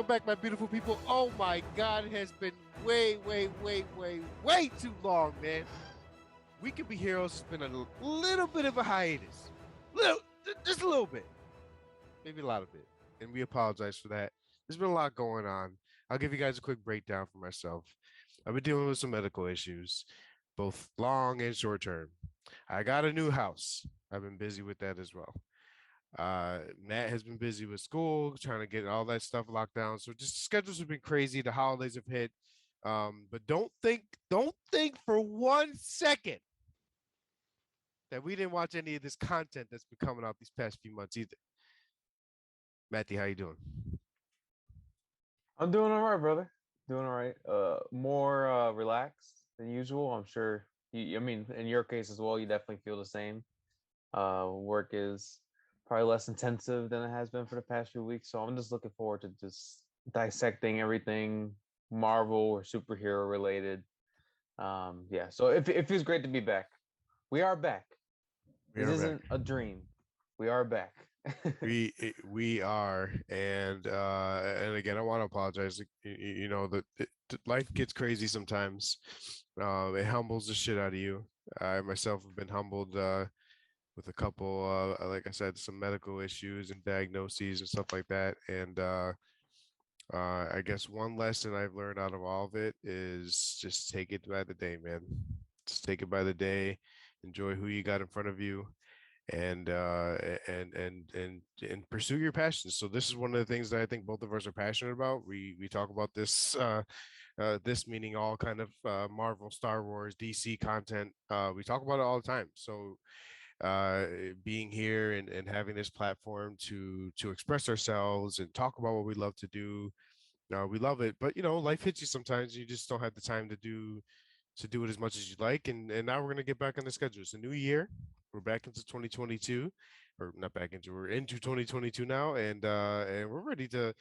Welcome back, my beautiful people. Oh my God, it has been way too long, man. We Could Be Heroes has been a little bit of a hiatus. Just a little bit. Maybe a lot of it. And we apologize for that. There's been a lot going on. I'll give you guys a quick breakdown for myself. I've been dealing with some medical issues, both long and short term. I got a new house. I've been busy with that as well. Matt has been busy with school, trying to get all that stuff locked down. So just schedules have been crazy. The holidays have hit. But don't think for 1 second that we didn't watch any of this content that's been coming out these past few months either. Matty, how you doing? I'm doing all right, brother. Doing all right. More relaxed than usual. I'm sure. I mean, in your case as well, you definitely feel the same. Work is probably less intensive than it has been for the past few weeks. So I'm just looking forward to just dissecting everything Marvel or superhero related. Yeah. So it feels great to be back. We are back. We This are back. isn't a dream. We are back. We are, and again, I want to apologize. You know that life gets crazy sometimes. It humbles the shit out of you. I myself have been humbled with a couple, like I said, some medical issues and diagnoses and stuff like that. And I guess one lesson I've learned out of all of it is just take it by the day, man. Just take it by the day. Enjoy who you got in front of you, and and pursue your passions. So this is one of the things that I think both of us are passionate about. We talk about this. This meaning all kind of Marvel, Star Wars, DC content. We talk about it all the time. So uh, being here and having this platform to express ourselves and talk about what we love to do. We love it, but you know, life hits you sometimes. You just don't have the time to do it as much as you'd like. And now we're gonna get back on the schedule. It's a new year. We're back into 2022, or not back into. We're into 2022 now, and we're ready to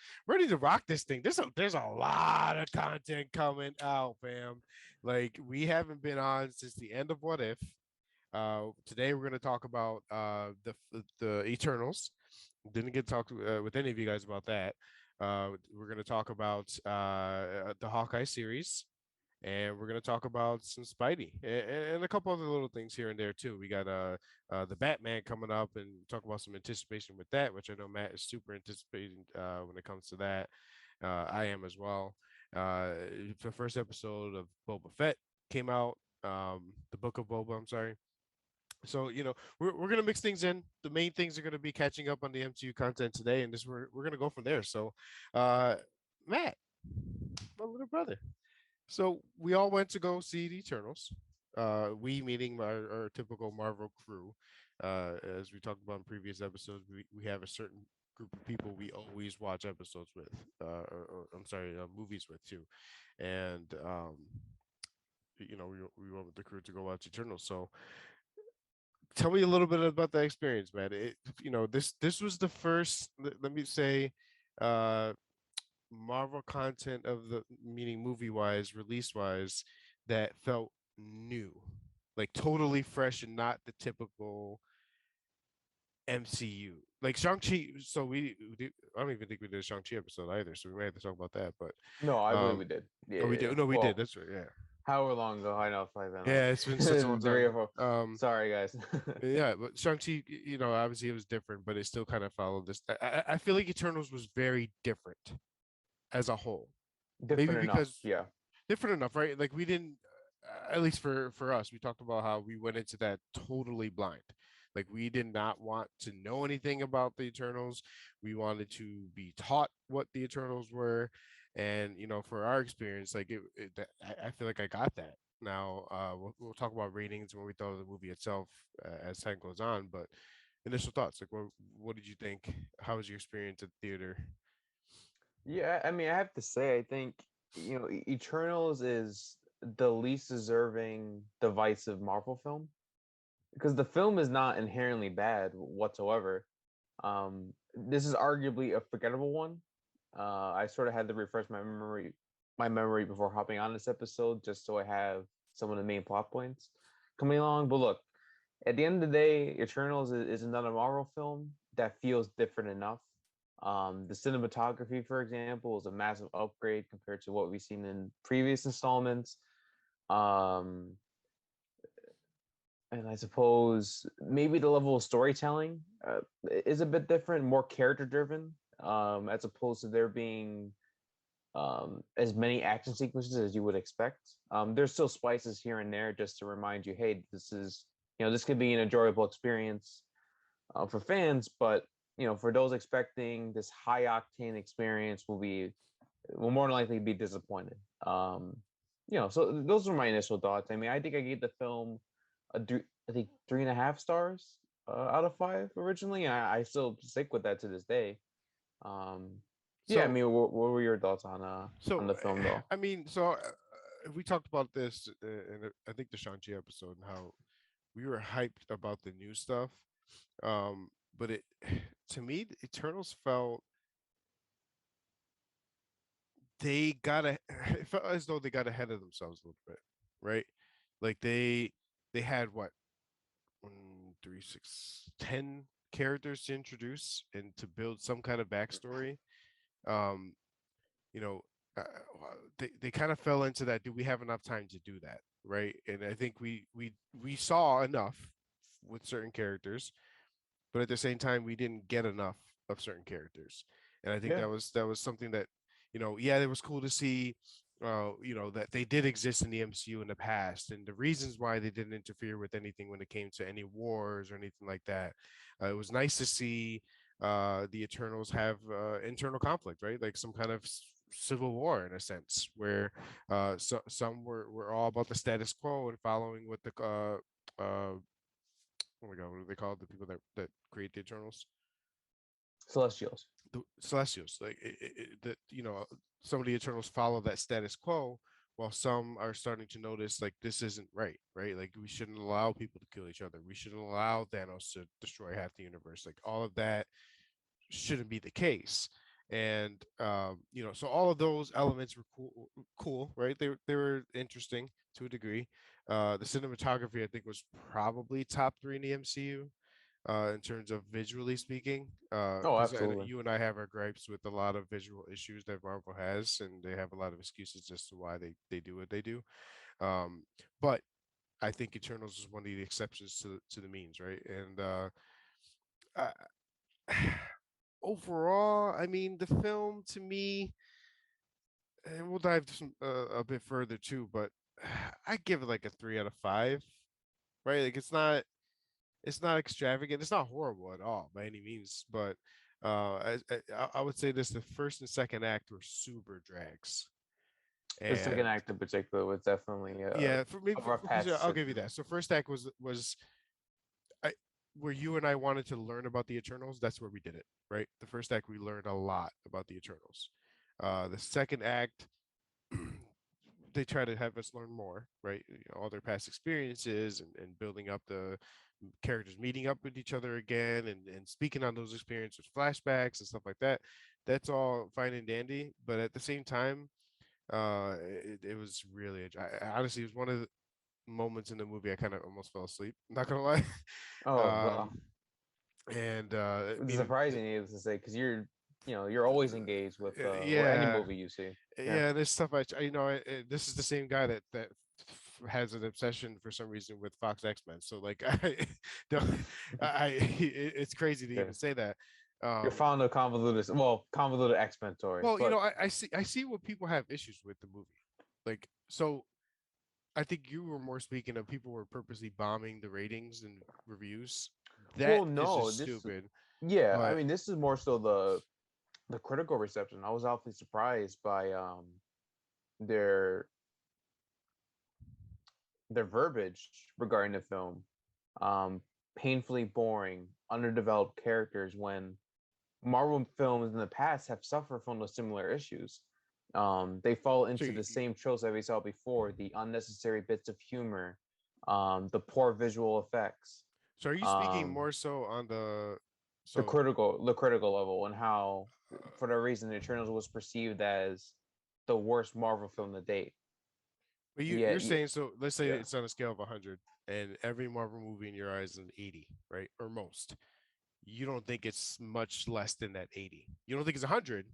rock this thing. There's a lot of content coming out, fam. Like we haven't been on since the end of What If. Today we're going to talk about the Eternals. Didn't get to talk with any of you guys about that. We're going to talk about the Hawkeye series, and we're going to talk about some Spidey and a couple other little things here and there too. We got the Batman coming up, and talk about some anticipation with that, which I know Matt is super anticipating when it comes to that. I am as well. The first episode of Boba Fett came out. The Book of Boba, I'm sorry. So you know we're gonna mix things in. The main things are gonna be catching up on the MCU content today, and this we're gonna go from there. So, uh, Matt, my little brother. So we all went to go see the Eternals. We meaning our typical Marvel crew. As we talked about in previous episodes, we have a certain group of people we always watch episodes with, or I'm sorry, movies with too, and you know we went with the crew to go watch Eternals. So tell me a little bit about that experience, man. You know, this was the first, let me say, uh, Marvel content of the meaning movie wise, release wise, that felt new, like totally fresh and not the typical MCU. Like Shang-Chi, so I don't even think we did a Shang-Chi episode either, so we may have to talk about that. But No, I believe we um, did. oh, we Yeah. did. No, we did. Well, That's right. Yeah, however long ago, I know it's probably been yeah. It's been such a long like three time. or four. Sorry, guys. Yeah, but Shang-Chi, you know, obviously it was different, but it still kind of followed this. I feel like Eternals was very different as a whole. Maybe Different enough. because Yeah. different enough, right? Like we didn't, at least for us, we talked about how we went into that totally blind. Like we did not want to know anything about the Eternals. We wanted to be taught what the Eternals were, and you know, for our experience, like I feel like I got that. Now, we'll talk about ratings when we thought of the movie itself as time goes on. But initial thoughts, like what did you think? How was your experience at the theater? Yeah, I mean, I have to say, I think, Eternals is the least deserving divisive Marvel film because the film is not inherently bad whatsoever. This is arguably a forgettable one. I sort of had to refresh my memory before hopping on this episode, just so I have some of the main plot points coming along. But look, at the end of the day, Eternals is another Marvel film that feels different enough. The cinematography, for example, is a massive upgrade compared to what we've seen in previous installments. Um, and I suppose maybe the level of storytelling is a bit different, more character driven, as opposed to there being as many action sequences as you would expect. There's still spices here and there just to remind you, hey, this could be an enjoyable experience for fans, but for those expecting this high octane experience, will more than likely be disappointed. So those are my initial thoughts. I mean, I think I gave the film I think 3.5 stars out of 5 originally. I still stick with that to this day. Um, yeah, I So mean, what were your thoughts on so the film though? I mean, so we talked about this in I think the Shang-Chi episode and how we were hyped about the new stuff. But it to me, the Eternals felt they got a it felt as though they got ahead of themselves a little bit, right? Like they had what, one, three, six, 10 characters to introduce and to build some kind of backstory. Um, you know, uh, they kind of fell into that. Do we have enough time to do that, right? And I think we saw enough with certain characters, but at the same time, we didn't get enough of certain characters. And I think Yeah, that was something that, yeah, it was cool to see, that they did exist in the MCU in the past, and the reasons why they didn't interfere with anything when it came to any wars or anything like that. It was nice to see the Eternals have internal conflict, right? Like some kind of civil war in a sense, where some were all about the status quo and following what the oh my god, what are they called? The people that create the Eternals, Celestials. the Celestials. Like that, some of the Eternals follow that status quo, while some are starting to notice like this isn't right, right? Like we shouldn't allow people to kill each other. We shouldn't allow Thanos to destroy half the universe. Like all of that shouldn't be the case. And so all of those elements were cool, right? They were interesting to a degree. The cinematography, I think, was probably top three in the MCU in terms of visually speaking. Oh, Because absolutely. you and I have our gripes with a lot of visual issues that Marvel has, and they have a lot of excuses as to why they do what they do. Um, but I think Eternals is one of the exceptions to the means, right? And I, overall, I mean, the film to me, and we'll dive a bit further too, but I give it like a 3 out of 5, right? Like it's not extravagant. It's not horrible at all by any means, but I would say this: the first and second act were super drags, The second and act in particular was definitely yeah, for me, a rough patch to I'll sit give you through. that. So first act was I, where you and I wanted to learn about the Eternals. That's where we did it, right? The first act we learned a lot about the Eternals. The second act they try to have us learn more, right? All their past experiences and building up the characters meeting up with each other again and speaking on those experiences, flashbacks and stuff like that. That's all fine and dandy, but at the same time, it was really, honestly, it was one of the moments in the movie I kind of almost fell asleep. Not gonna lie. Oh um, well, and it's surprising, needless to say, because you're always engaged with any yeah, movie you see. Yeah. yeah, there's stuff this is the same guy that has an obsession for some reason with Fox X-Men. So like don't, it's crazy to Okay. even say that. You're Um, fond of convoluted X-Men stories, well, but I see what people have issues with the movie. Like, so I think you were more speaking of people were purposely bombing the ratings and reviews. That well, is no, just stupid. yeah, I But mean, this is more so the critical reception. I was awfully surprised by their their verbiage regarding the film. Um, Painfully boring, underdeveloped characters when Marvel films in the past have suffered from those similar issues. They fall so into the same tropes that we saw before: the unnecessary bits of humor, the poor visual effects, so are you speaking um, more so on the the so critical level, and how, for that reason, the Eternals was perceived as the worst Marvel film to date. but you're Yet, saying, so let's say yeah, it's on a scale of 100 and every Marvel movie in your eyes is an 80, right? Or most. you don't think it's much less than that 80. You don't think it's 100,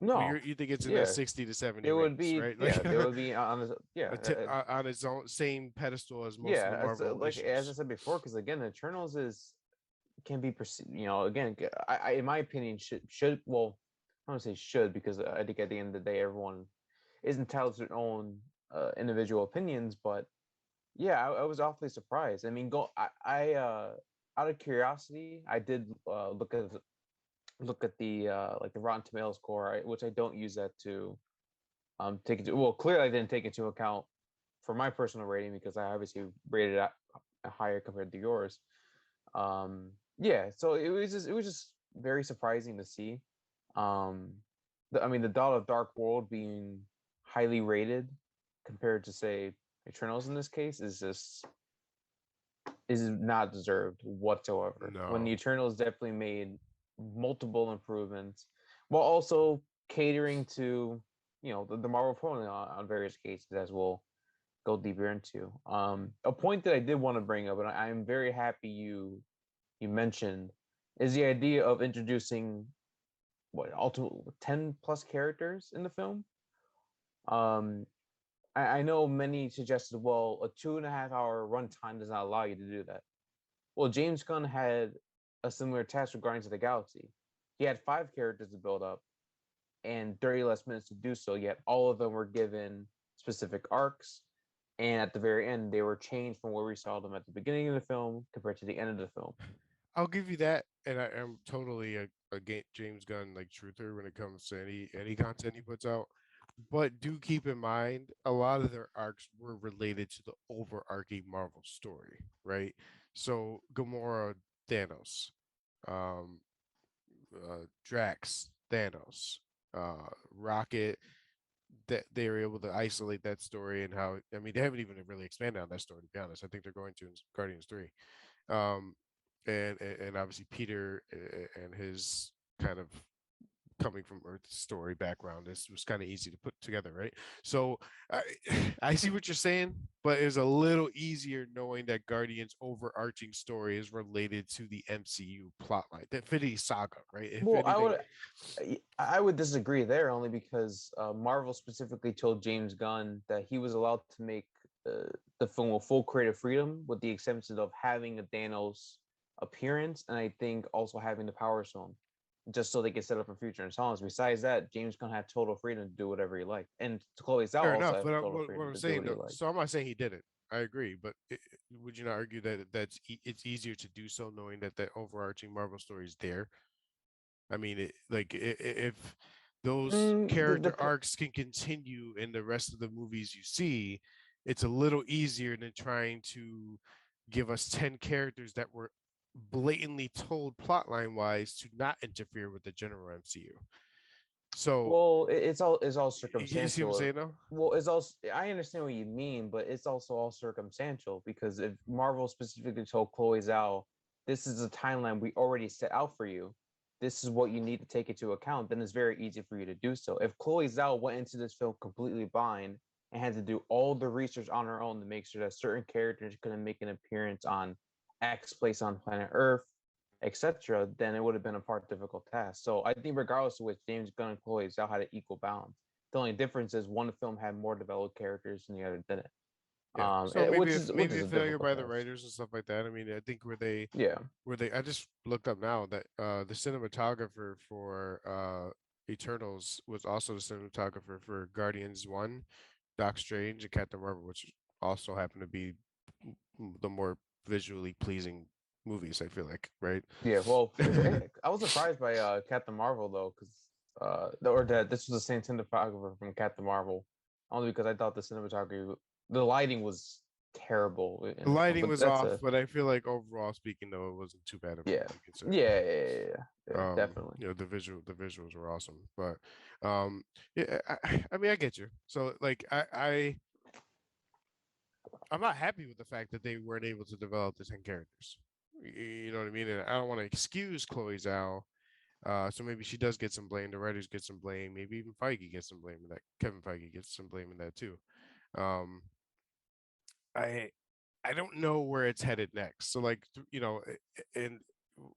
but No, you think it's in that yeah, 60 to 70 they would range, be, right? Like yeah, they would be on this, yeah, on its own same pedestal as most of the yeah. It's Marvel like as I issues. said before, because again, the Eternals is can be perceived. You know, again, in my opinion, should well, I don't say should because I think at the end of the day, everyone is entitled to their own individual opinions. But yeah, I was awfully surprised. I mean, out of curiosity, I did look at the like the Rotten Tomatoes score, which I don't use that to take into. Well, clearly I didn't take into account for my personal rating because I obviously rated it higher compared to yours. Yeah, so it was just very surprising to see. I mean, the Dawn of Dark World being highly rated compared to say Eternals in this case is not deserved whatsoever. When the No. Eternals definitely made multiple improvements while also catering to the Marvel formula on various cases, as we'll go deeper into. A point that I did want to bring up, and I'm very happy you mentioned, is the idea of introducing what ultimately 10 plus characters in the film. Um, I know many suggested, well, a 2.5 hour runtime does not allow you to do that. Well, James Gunn had a similar task with Guardians of the Galaxy. He had 5 characters to build up and 30 less minutes to do so, yet all of them were given specific arcs. And at the very end, they were changed from where we saw them at the beginning of the film compared to the end of the film. I'll give you that, and I am totally a James Gunn like truther when it comes to any content he puts out. But do keep in mind, a lot of their arcs were related to the overarching Marvel story, right? So Gamora, Thanos, um, Drax, Thanos, Rocket. That they were able to isolate that story and how I mean they haven't even really expanded on that story to be honest. I think they're going to in Guardians 3. Um, and obviously Peter and his kind of coming from Earth story background. This was kind of easy to put together, right? So I, I see what you're saying, but it's a little easier knowing that Guardian's overarching story is related to the MCU plotline, the Infinity Saga, right? If Well, anything, I would disagree there only because Marvel specifically told James Gunn that he was allowed to make the film with full creative freedom, with the exception of having a Thanos appearance, and I think also having the Power Stone, just so they could set up for future installments. Besides that, James Gunn had total freedom to do whatever he liked, and Chloe Zhao fair also enough. had But total what freedom I'm to do saying what he though, liked. so I'm not saying he didn't. I agree, but would you not argue that it's easier to do so knowing that that overarching Marvel story is there? I mean, if those character The arcs can continue in the rest of the movies you see, it's a little easier than trying to give us 10 characters that were blatantly told plotline wise to not interfere with the general MCU. So Well, it's all you see what I'm circumstantial. saying though? Well, it's also I understand what you mean, but it's also all circumstantial because if Marvel specifically told Chloe Zhao, this is a timeline we already set out for you, this is what you need to take into account, then it's very easy for you to do so. If Chloe Zhao went into this film completely blind and had to do all the research on her own to make sure that certain characters couldn't make an appearance on X place on planet Earth, etc., then it would have been a part difficult task. So I think regardless of which, James Gunn and Chloe Zhao had an equal balance. The only difference is one film had more developed characters and the other didn't. Yeah. So maybe Which maybe is a a failure difficult by the task. writers and stuff like that. I mean, I think Yeah. where they I just looked up now that the cinematographer for Eternals was also the cinematographer for Guardians 1, Doc Strange, and Captain Marvel, which also happen to be the more visually pleasing movies, I feel like, right? Yeah. Well, I was surprised by Captain Marvel though, because or that this was the same cinematographer from Captain Marvel, only because I thought the cinematography, the lighting was terrible The in the film. lighting But was that's off, a but I feel like overall speaking, though, it wasn't too bad of a yeah, movie considering. yeah, definitely. The visuals were awesome, but yeah, I mean, I get you. So like, I'm not happy with the fact that they weren't able to develop the 10 characters. You know what I mean? And I don't want to excuse Chloe Zhao. So maybe she does get some blame. The writers get some blame. Maybe even Feige gets some blame in that. Kevin Feige gets some blame in that too. Um, I I don't know where it's headed next. So like, and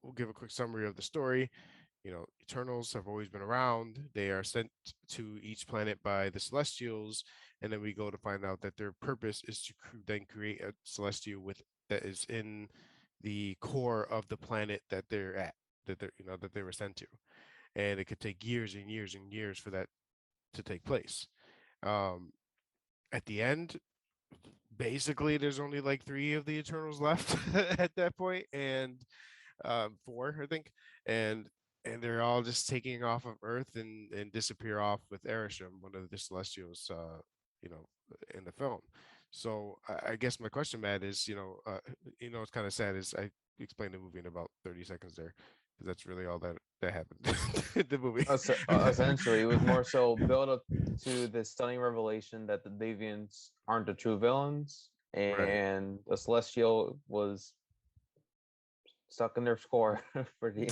we'll give a quick summary of the story. Eternals have always been around. They are sent to each planet by the Celestials, and then we go to find out that their purpose is to then create a Celestial with that is in the core of the planet that they're at, that they were sent to, and it could take years and years and years for that to take place. Um, at the end, basically, there's only like three of the Eternals left at that point, and four, I think, and they're all just taking off of Earth and disappear off with Erisham, one of the Celestials, you know, in the film. So I guess my question, Matt, is it's kind of sad. Is I explained the movie in about 30 seconds there, because that's really all that happened in the movie. Essentially, it was more so build up to the stunning revelation that the Deviants aren't the true villains, Right. and the Celestial was stuck in their score for the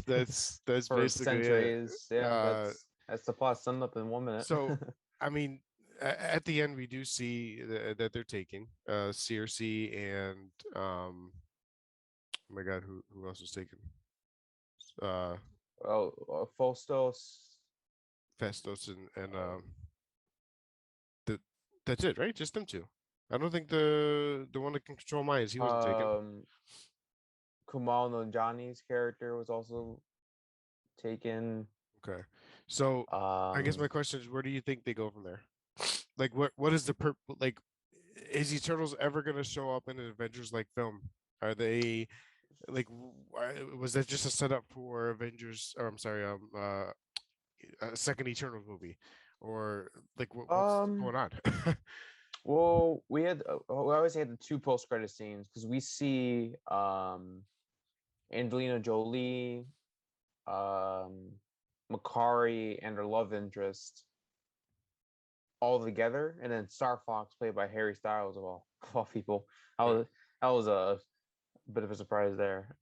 That's for basically it. centuries. Yeah, Uh, that's the plot summed up in 1 minute. so I mean, at the end we do see that they're taking Circe and oh my God, who else was taken? Uh, Phostos. Festos and Uh, the, that's it, right? Just them two. I don't think the one that can control minds, he wasn't taken. um, Kumail Nanjiani's character was also taken. Okay, so I guess Um, my question is, where do you think they go from there? Like, what is the like? Is Eternals ever going to show up in an Avengers like film? Are they like was that just a setup for Avengers, or I'm sorry, a second Eternals movie, or like what's um, going on? well, we always had the two post credit scenes because we see Angelina Jolie, um, Makari, and her love interest all together, and then Star Fox, played by Harry Styles of all people. I Right. was that was a bit of a surprise there.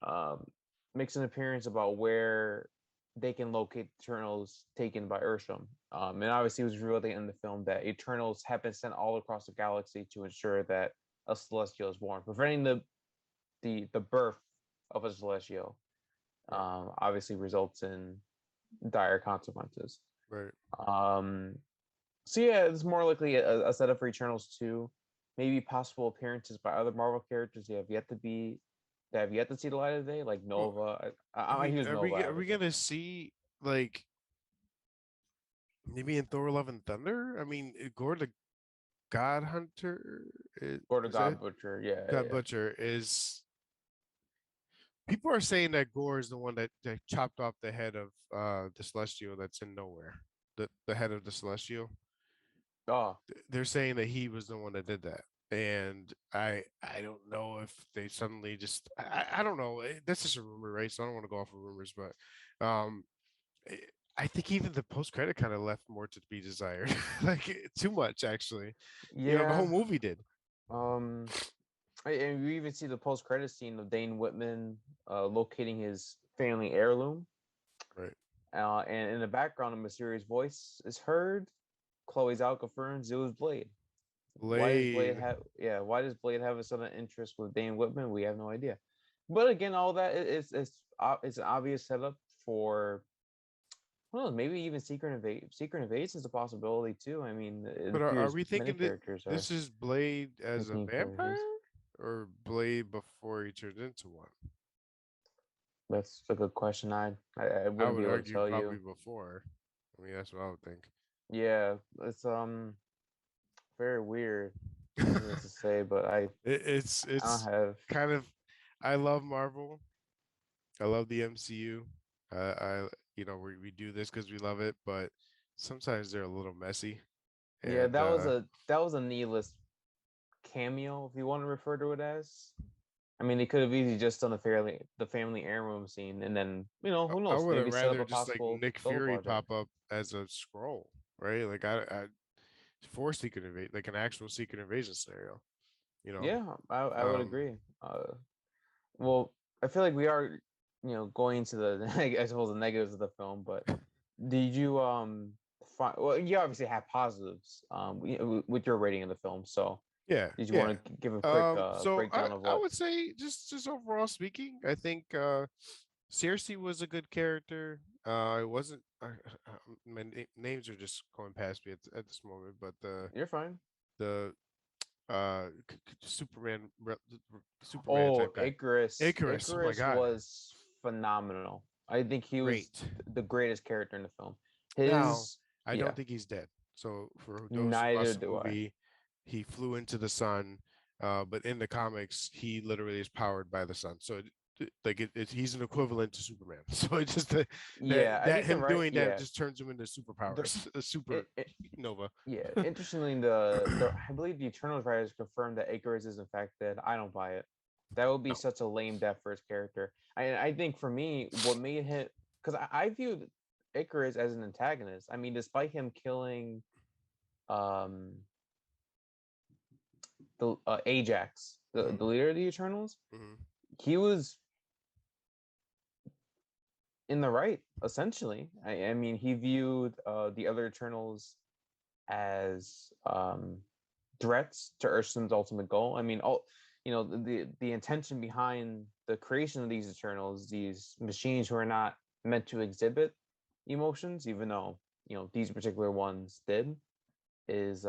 Makes an appearance about where they can locate Eternals taken by Ursham. And obviously, it was revealed in the film that Eternals have been sent all across the galaxy to ensure that a Celestial is born, preventing the birth of a Celestial. Right. Obviously, results in dire consequences. Right. Um, so yeah, it's more likely a setup for Eternals 2. Maybe possible appearances by other Marvel characters that have yet to see the light of day, like Well, Nova. I I mean, use Nova, are we obviously. gonna see like maybe in Thor: Love and Thunder? I mean, Gore the God Hunter Or the is it? God Butcher. Yeah, God yeah. Butcher is. People are saying that Gore is the one that chopped off the head of the Celestial that's in nowhere. The head of the Celestial. Oh, They're saying that he was the one that did that. And I don't know if they suddenly just I don't know. That's just a rumor, right? So I don't want to go off of rumors, but eh, I think even the post credit kind of left more to be desired, like too much actually. The yeah. whole movie did. Um, and we even see the post credit scene of Dane Whitman locating his family heirloom. Right. And in the background, a mysterious voice is heard. Chloe Zhao confirms it was Blade. Why does Blade Blade. have Why does Blade have a sudden interest with Dane Whitman? We have no idea. But again, all that it's an obvious setup for well, maybe even Secret Invasion is a possibility too. I mean, it But are appears we many thinking that characters are this is Blade as a making vampire, appearances. or Blade before he turns into one? That's a good question. I I wouldn't be would able to argue tell probably you. before. I mean, that's what I would think. Yeah, it's very weird, needless to say, but I don't It's have. kind of I love Marvel. I love the MCU. I we do this because we love it, but sometimes they're a little messy. Yeah, And that was a needless cameo, if you want to refer to it as. I mean, they could have easily just done the family heirloom scene, and then who I knows, would have maybe set up rather a just like possible Nick solo Fury project. pop up as a scroll, right? Like I for Secret Invasion, like an actual Secret Invasion scenario, you know. Yeah, I would Um, agree. Well, I feel like we are, going into the I suppose the negatives of the film, but did you find well, you obviously have positives with your rating of the film, so Yeah, Did you yeah. want to give a quick So breakdown of I what? would say just overall speaking, I think Cersei was a good character. It wasn't. My names are just going past me at this moment, but You're fine. the Superman Superman Oh, type guy, Icarus. Icarus. Oh my Icarus God, was phenomenal. I think he was great. the greatest character in the film. Now His, I don't yeah, think he's dead. So for those who neither watched the do I. movie, he flew into the sun. But in the comics, he literally is powered by the sun. So he's an equivalent to Superman. So it's just Yeah, I that think the him right, doing that yeah, just turns him into the superpowers, a super it, nova. yeah. Interestingly, the I believe the Eternals writers confirmed that Icarus is infected. I don't buy it. That would be No. such a lame death for his character. I think for me, what made him, because I viewed Icarus as an antagonist. I mean, despite him killing um the Ajax, the Mhm, leader of the Eternals, mhm. he was in the right essentially. I mean, he viewed the other Eternals as threats to Ursula's ultimate goal. I mean, all the intention behind the creation of these Eternals, these machines who are not meant to exhibit emotions, even though these particular ones did, is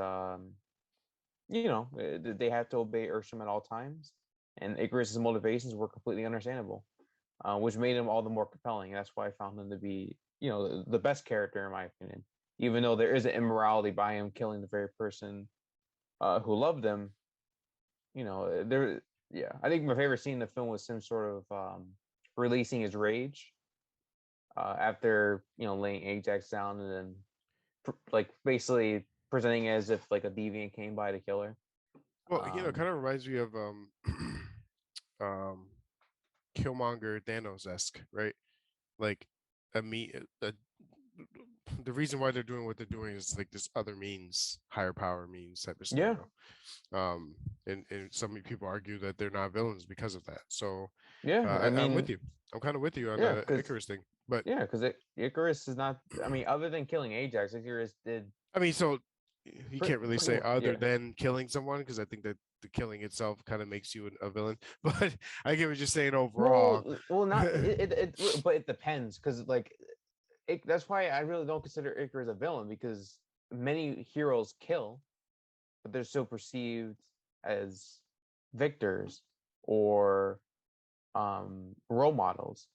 they have to obey Ursham at all times, and Icarus's motivations were completely understandable, which made him all the more compelling. That's why I found him to be the best character in my opinion, even though there is an immorality by him killing the very person who loved him. There, yeah, I think my favorite scene in the film was him sort of releasing his rage after laying Ajax down, and then like basically presenting as if like a deviant came by to kill her. Well, it Um, kind of reminds me of um, Killmonger Thanos esque, right? Like the reason why they're doing what they're doing is like this other means, higher power means type of yeah, scenario. And some people argue that they're not villains because of that. So yeah. I I'm with mean, you. I'm kind of with you on yeah, the because Icarus thing. But yeah, because Icarus is not. I mean, other than killing Ajax, Icarus did I mean, so you can't really pretty say well. other Yeah. than killing someone because I think that the killing itself kind of makes you a villain. But I get what you're saying overall. Not but it depends because like that's why I really don't consider Icarus a villain because many heroes kill, but they're still perceived as victors or role models.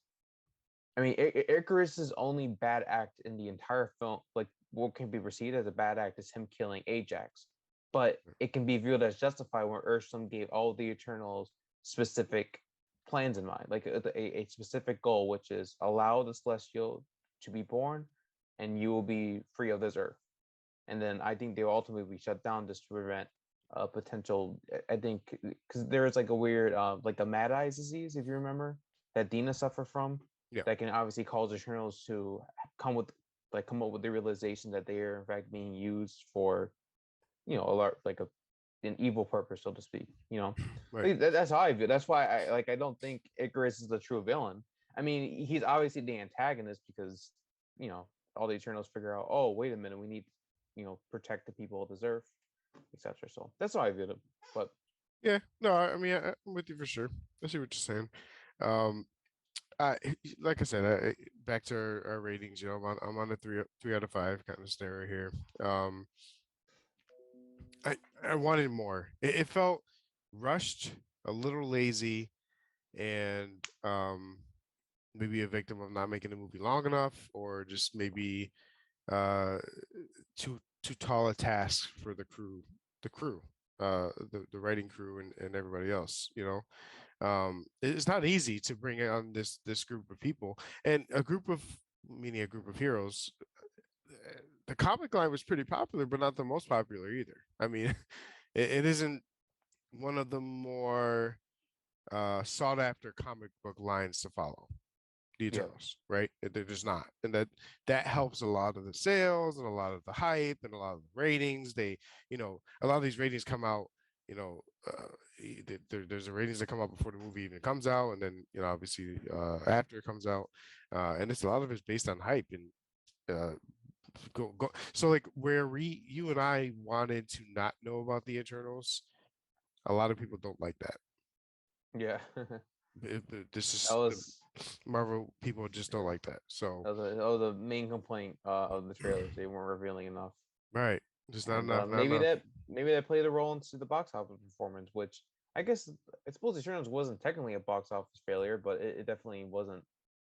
I mean, Icarus's only bad act in the entire film, like what can be perceived as a bad act, is him killing Ajax. But it can be viewed as justified when Ursula gave all the Eternals specific plans in mind, like a specific goal, which is allow the Celestial to be born, and you will be free of this Earth. And then I think they will ultimately be shut down just to prevent a potential. I think because there is like a weird, like the Mad Eyes disease, if you remember, that Dina suffered from, Yeah, that can obviously cause Eternals to come with come up with the realization that they are in fact being used for a lot like an evil purpose, so to speak. right. That's how I view it. That's why I don't think Icarus is the true villain. I mean, he's obviously the antagonist because you know all the Eternals figure out, oh wait a minute, we need protect the people of this earth, etc. So that's how I viewed it. But Yeah, no, I mean, I'm with you for sure. I see what you're saying. Um, I like I said, back to our ratings. I'm on a three out of five kind of scenario here. Um, I wanted more. It felt rushed, a little lazy, and maybe a victim of not making the movie long enough, or just maybe uh too tall a task for the crew, the writing crew and everybody else. It's not easy to bring on this group of people and a group of meaning a group of heroes. The comic line was pretty popular, but not the most popular either. I mean, it isn't one of the more sought after comic book lines to follow. The yeah, Eternals, right? They're just not, and that helps a lot of the sales and a lot of the hype and a lot of the ratings. A lot of these ratings come out. You know, there's the ratings that come out before the movie even comes out, and then obviously after it comes out, and it's a lot of it's based on hype and uh, go. So like where you and I wanted to not know about the Eternals, A lot of people don't like that. Yeah. This That is was Marvel people just don't like that. So that was the main complaint of the trailers. They weren't revealing enough, right, just not and enough, not maybe enough. that played a role into the box office performance. Which I guess I suppose Eternals wasn't technically a box office failure, but it definitely wasn't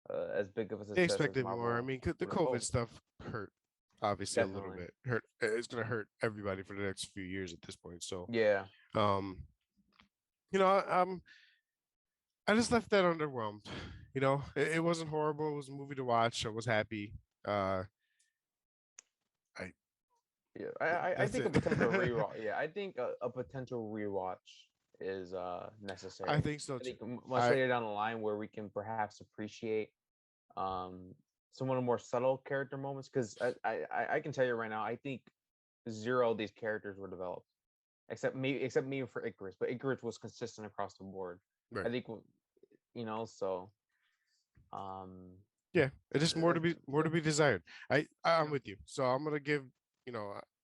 as big of a They success as expected more. I Marvel mean, the would have COVID hoped. stuff hurt obviously a little Definitely, bit. Hurt. It's gonna hurt everybody for the next few years at this point. So, yeah, um, you know, I just left that underwhelmed. It wasn't horrible. It was a movie to watch. I was happy. Uh, I yeah. I that's think a it. potential rewatch. Yeah, I think a potential rewatch is I necessary. think so I too. think much I later down the line where we can perhaps appreciate um some of the more subtle character moments because I can tell you right now I think zero of these characters were developed except maybe for Icarus, but Icarus was consistent across the board. I right. think so um Yeah, it's just more to yeah, be desired. I'm yeah. with you. So I'm gonna give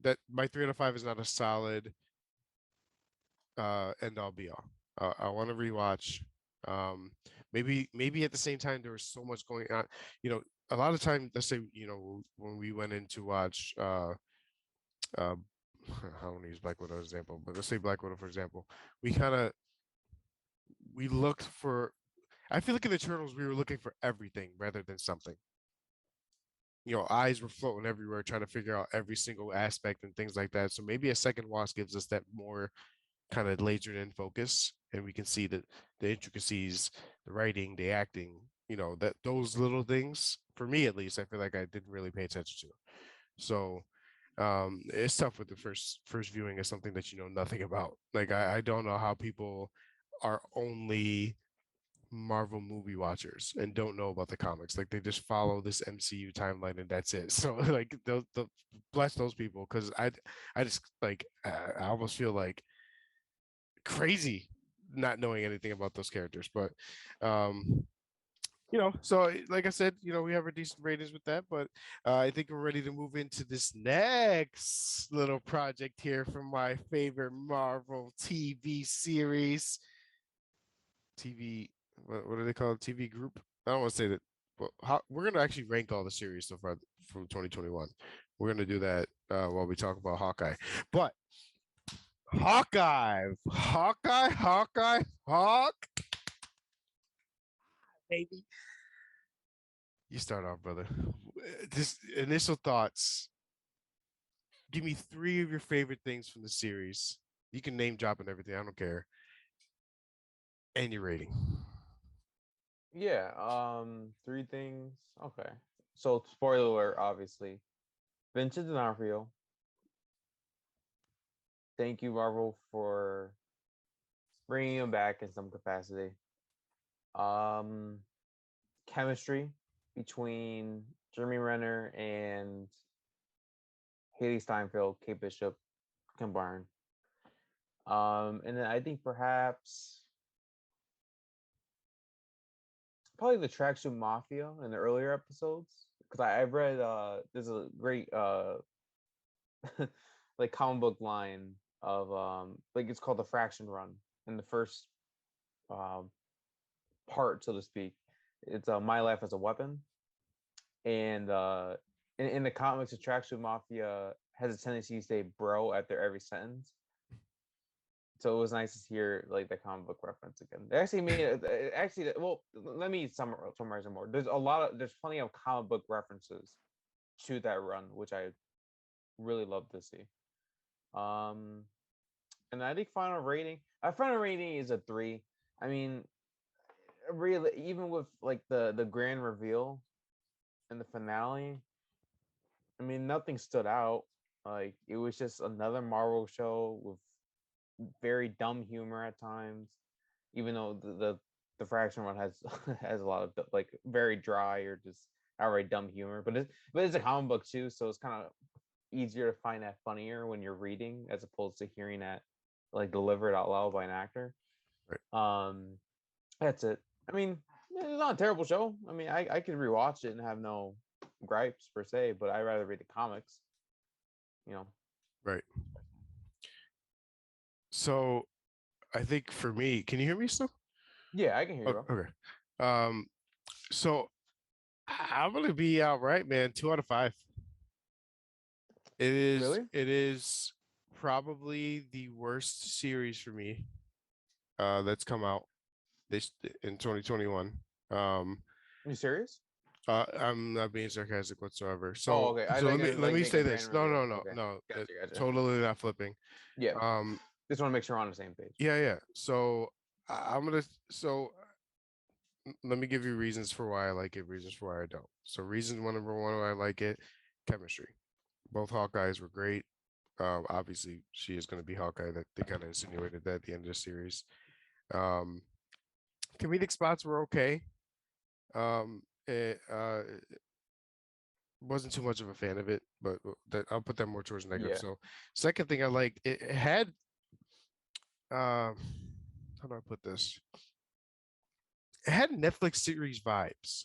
that my 3 out of 5 is not a solid end all be all. I want to rewatch. Um, maybe at the same time there was so much going on. You know, a lot of time, let's say when we went in to watch uh I don't want to use Black Widow as example, but let's say Black Widow for example, we kind of we looked for. I feel like in Eternals we were looking for everything rather than something. Eyes were floating everywhere trying to figure out every single aspect and things like that. So maybe a second watch gives us that more kind of lasered in focus and we can see the intricacies, the writing, the acting, that those little things, for me at least, I feel like I didn't really pay attention to. So it's tough with the first viewing of something that you know nothing about. Like I don't know how people are only Marvel movie watchers and don't know about the comics. Like they just follow this MCU timeline and that's it. So like they'll bless those people because I just like I almost feel like crazy not knowing anything about those characters. But um so like I said, we have a decent ratings with that, but I think we're ready to move into this next little project here from my favorite Marvel TV series. TV, what do they call it? TV group? I don't want to say that. Well, we're going to actually rank all the series so far from 2021. We're going to do that while we talk about Hawkeye. But Hawkeye, baby. You start off, brother. Just initial thoughts. Give me 3 of your favorite things from the series. You can name drop and everything. I don't care. And your rating. Yeah, three things. Okay. So spoiler alert, obviously. Vincent D'Onofrio, thank you, Marvel, for bringing him back in some capacity. Um, Chemistry between Jeremy Renner and Haley Steinfeld, Kate Bishop, Kim Barn. And then I think perhaps probably the Tracksuit Mafia in the earlier episodes because I've read there's a great like comic book line of like it's called the Fraction Run in the first um part, so to speak. It's My Life as a Weapon, and in the comics, the Tracksuit Mafia has a tendency to say "bro" after every sentence. So it was nice to hear like the comic book reference again. They actually made it. Actually, well, let me summarize it more. There's plenty of comic book references to that run, which I really love to see. Um, and I think final rating is a 3. I mean, really, even with like the grand reveal and the finale, I mean, nothing stood out. Like it was just another Marvel show with very dumb humor at times, even though the Fraction one has has a lot of like very dry or just outright dumb humor. But it's a comic book too, so it's kind of easier to find that funnier when you're reading as opposed to hearing that like delivered out loud by an actor. Right. Um, that's it. I mean, it's not a terrible show. I mean, I could rewatch it and have no gripes per se, but I'd rather read the comics. You know. Right. So I think for me, can you hear me still? Yeah, I can hear you, Oh, bro. okay. Um, so I'm gonna be outright, man. 2 out of 5. It is. Really? It is probably the worst series for me. That's come out this in 2021. Um, You serious? I'm not being sarcastic whatsoever. Oh, So, okay. I so thought let you me were let like me make a say this. random No, review. no, no, Okay, no. gotcha. Totally not flipping. Yeah, Um, just want to make sure we're on the same page. yeah, yeah. So I'm gonna. So let me give you reasons for why I like it, reasons for why I don't. So reason one, number one, why I like it, chemistry. Both Hawkeyes were great. Obviously, she is going to be Hawkeye. That they kind of insinuated that at the end of the series. Um, comedic spots were okay. It wasn't too much of a fan of it, but I'll put that more towards negative. Yeah. So, second thing I liked, it had um, how do I put this? It had Netflix series vibes,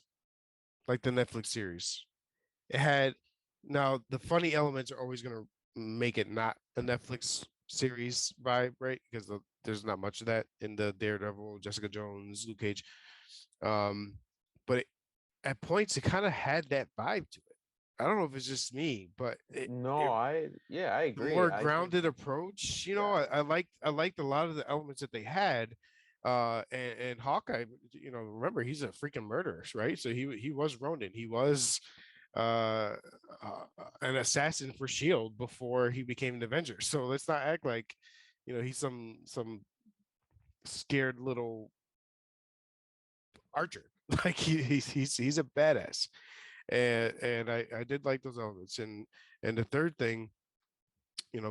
like the Netflix series. It had now the funny elements are always going to make it not a Netflix series vibe, right? Because there's not much of that in the Daredevil, Jessica Jones, Luke Cage. Um, but at points, it kind of had that vibe to it. I don't know if it's just me, but No, I agree. more I think grounded approach. yeah. I liked a lot of the elements that they had. And Hawkeye, remember he's a freaking murderer, right? So he was Ronin. He was uh, an assassin for Shield before he became the Avenger. So let's not act like, he's some scared little archer. Like he's a badass. And I did like those elements. And the third thing,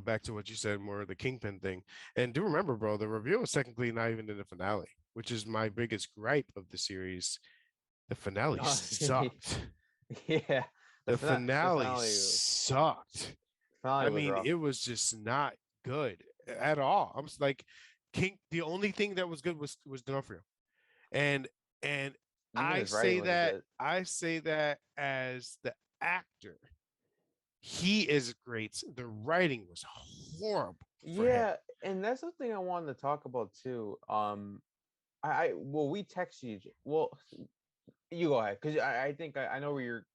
back to what you said, more of the Kingpin thing. And do remember, bro, the reveal is technically not even in the finale, which is my biggest gripe of the series. The finale sucked. Yeah. The The finale finale sucked. I was mean, rough. it was just not good at all. I'm just like King. The only thing that was good was D'Onofrio, and and Even his writing was good. I say that as the actor, he is great. The writing was horrible for him. Yeah, and that's something I wanted to talk about too. Well, we text you. Well, you go ahead because I think I know where you're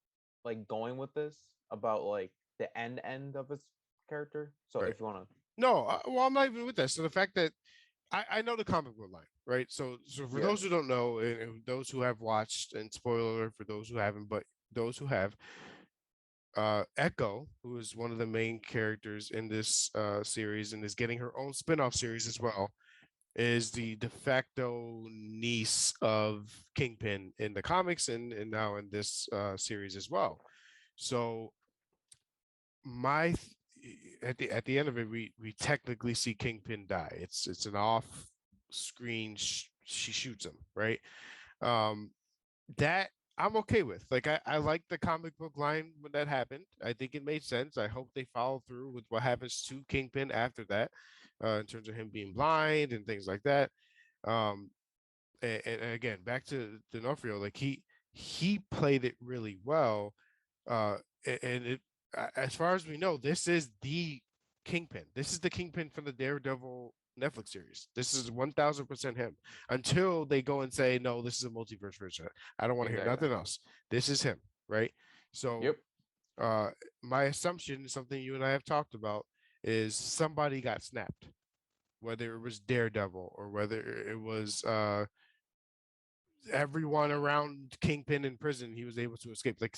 like going with this about like the end of his character. So Right. if you want to, No, well, I'm not even with that. So the fact that I know the comic book line, right? So for yeah, those who don't know, and those who have watched, and spoiler alert for those who haven't, but those who have, Echo, who is one of the main characters in this series and is getting her own spin-off series as well, is the de facto niece of Kingpin in the comics and now in this series as well. So my at the end of it, we technically see Kingpin die. It's an off screen. She shoots him, right? Um, that I'm okay with. Like I like the comic book line when that happened. I think it made sense. I hope they follow through with what happens to Kingpin after that, in terms of him being blind and things like that. Um, and again, back to D'Onofrio, like he played it really well. And it, as far as we know, this is the Kingpin. This is the Kingpin from the Daredevil Netflix series. This is 1000% him until they go and say, no, this is a multiverse version. I don't want to hear exactly. nothing else. This is him, right? So, Yep. uh, my assumption, something you and I have talked about, is somebody got snapped, whether it was Daredevil or whether it was everyone around Kingpin in prison, he was able to escape. Like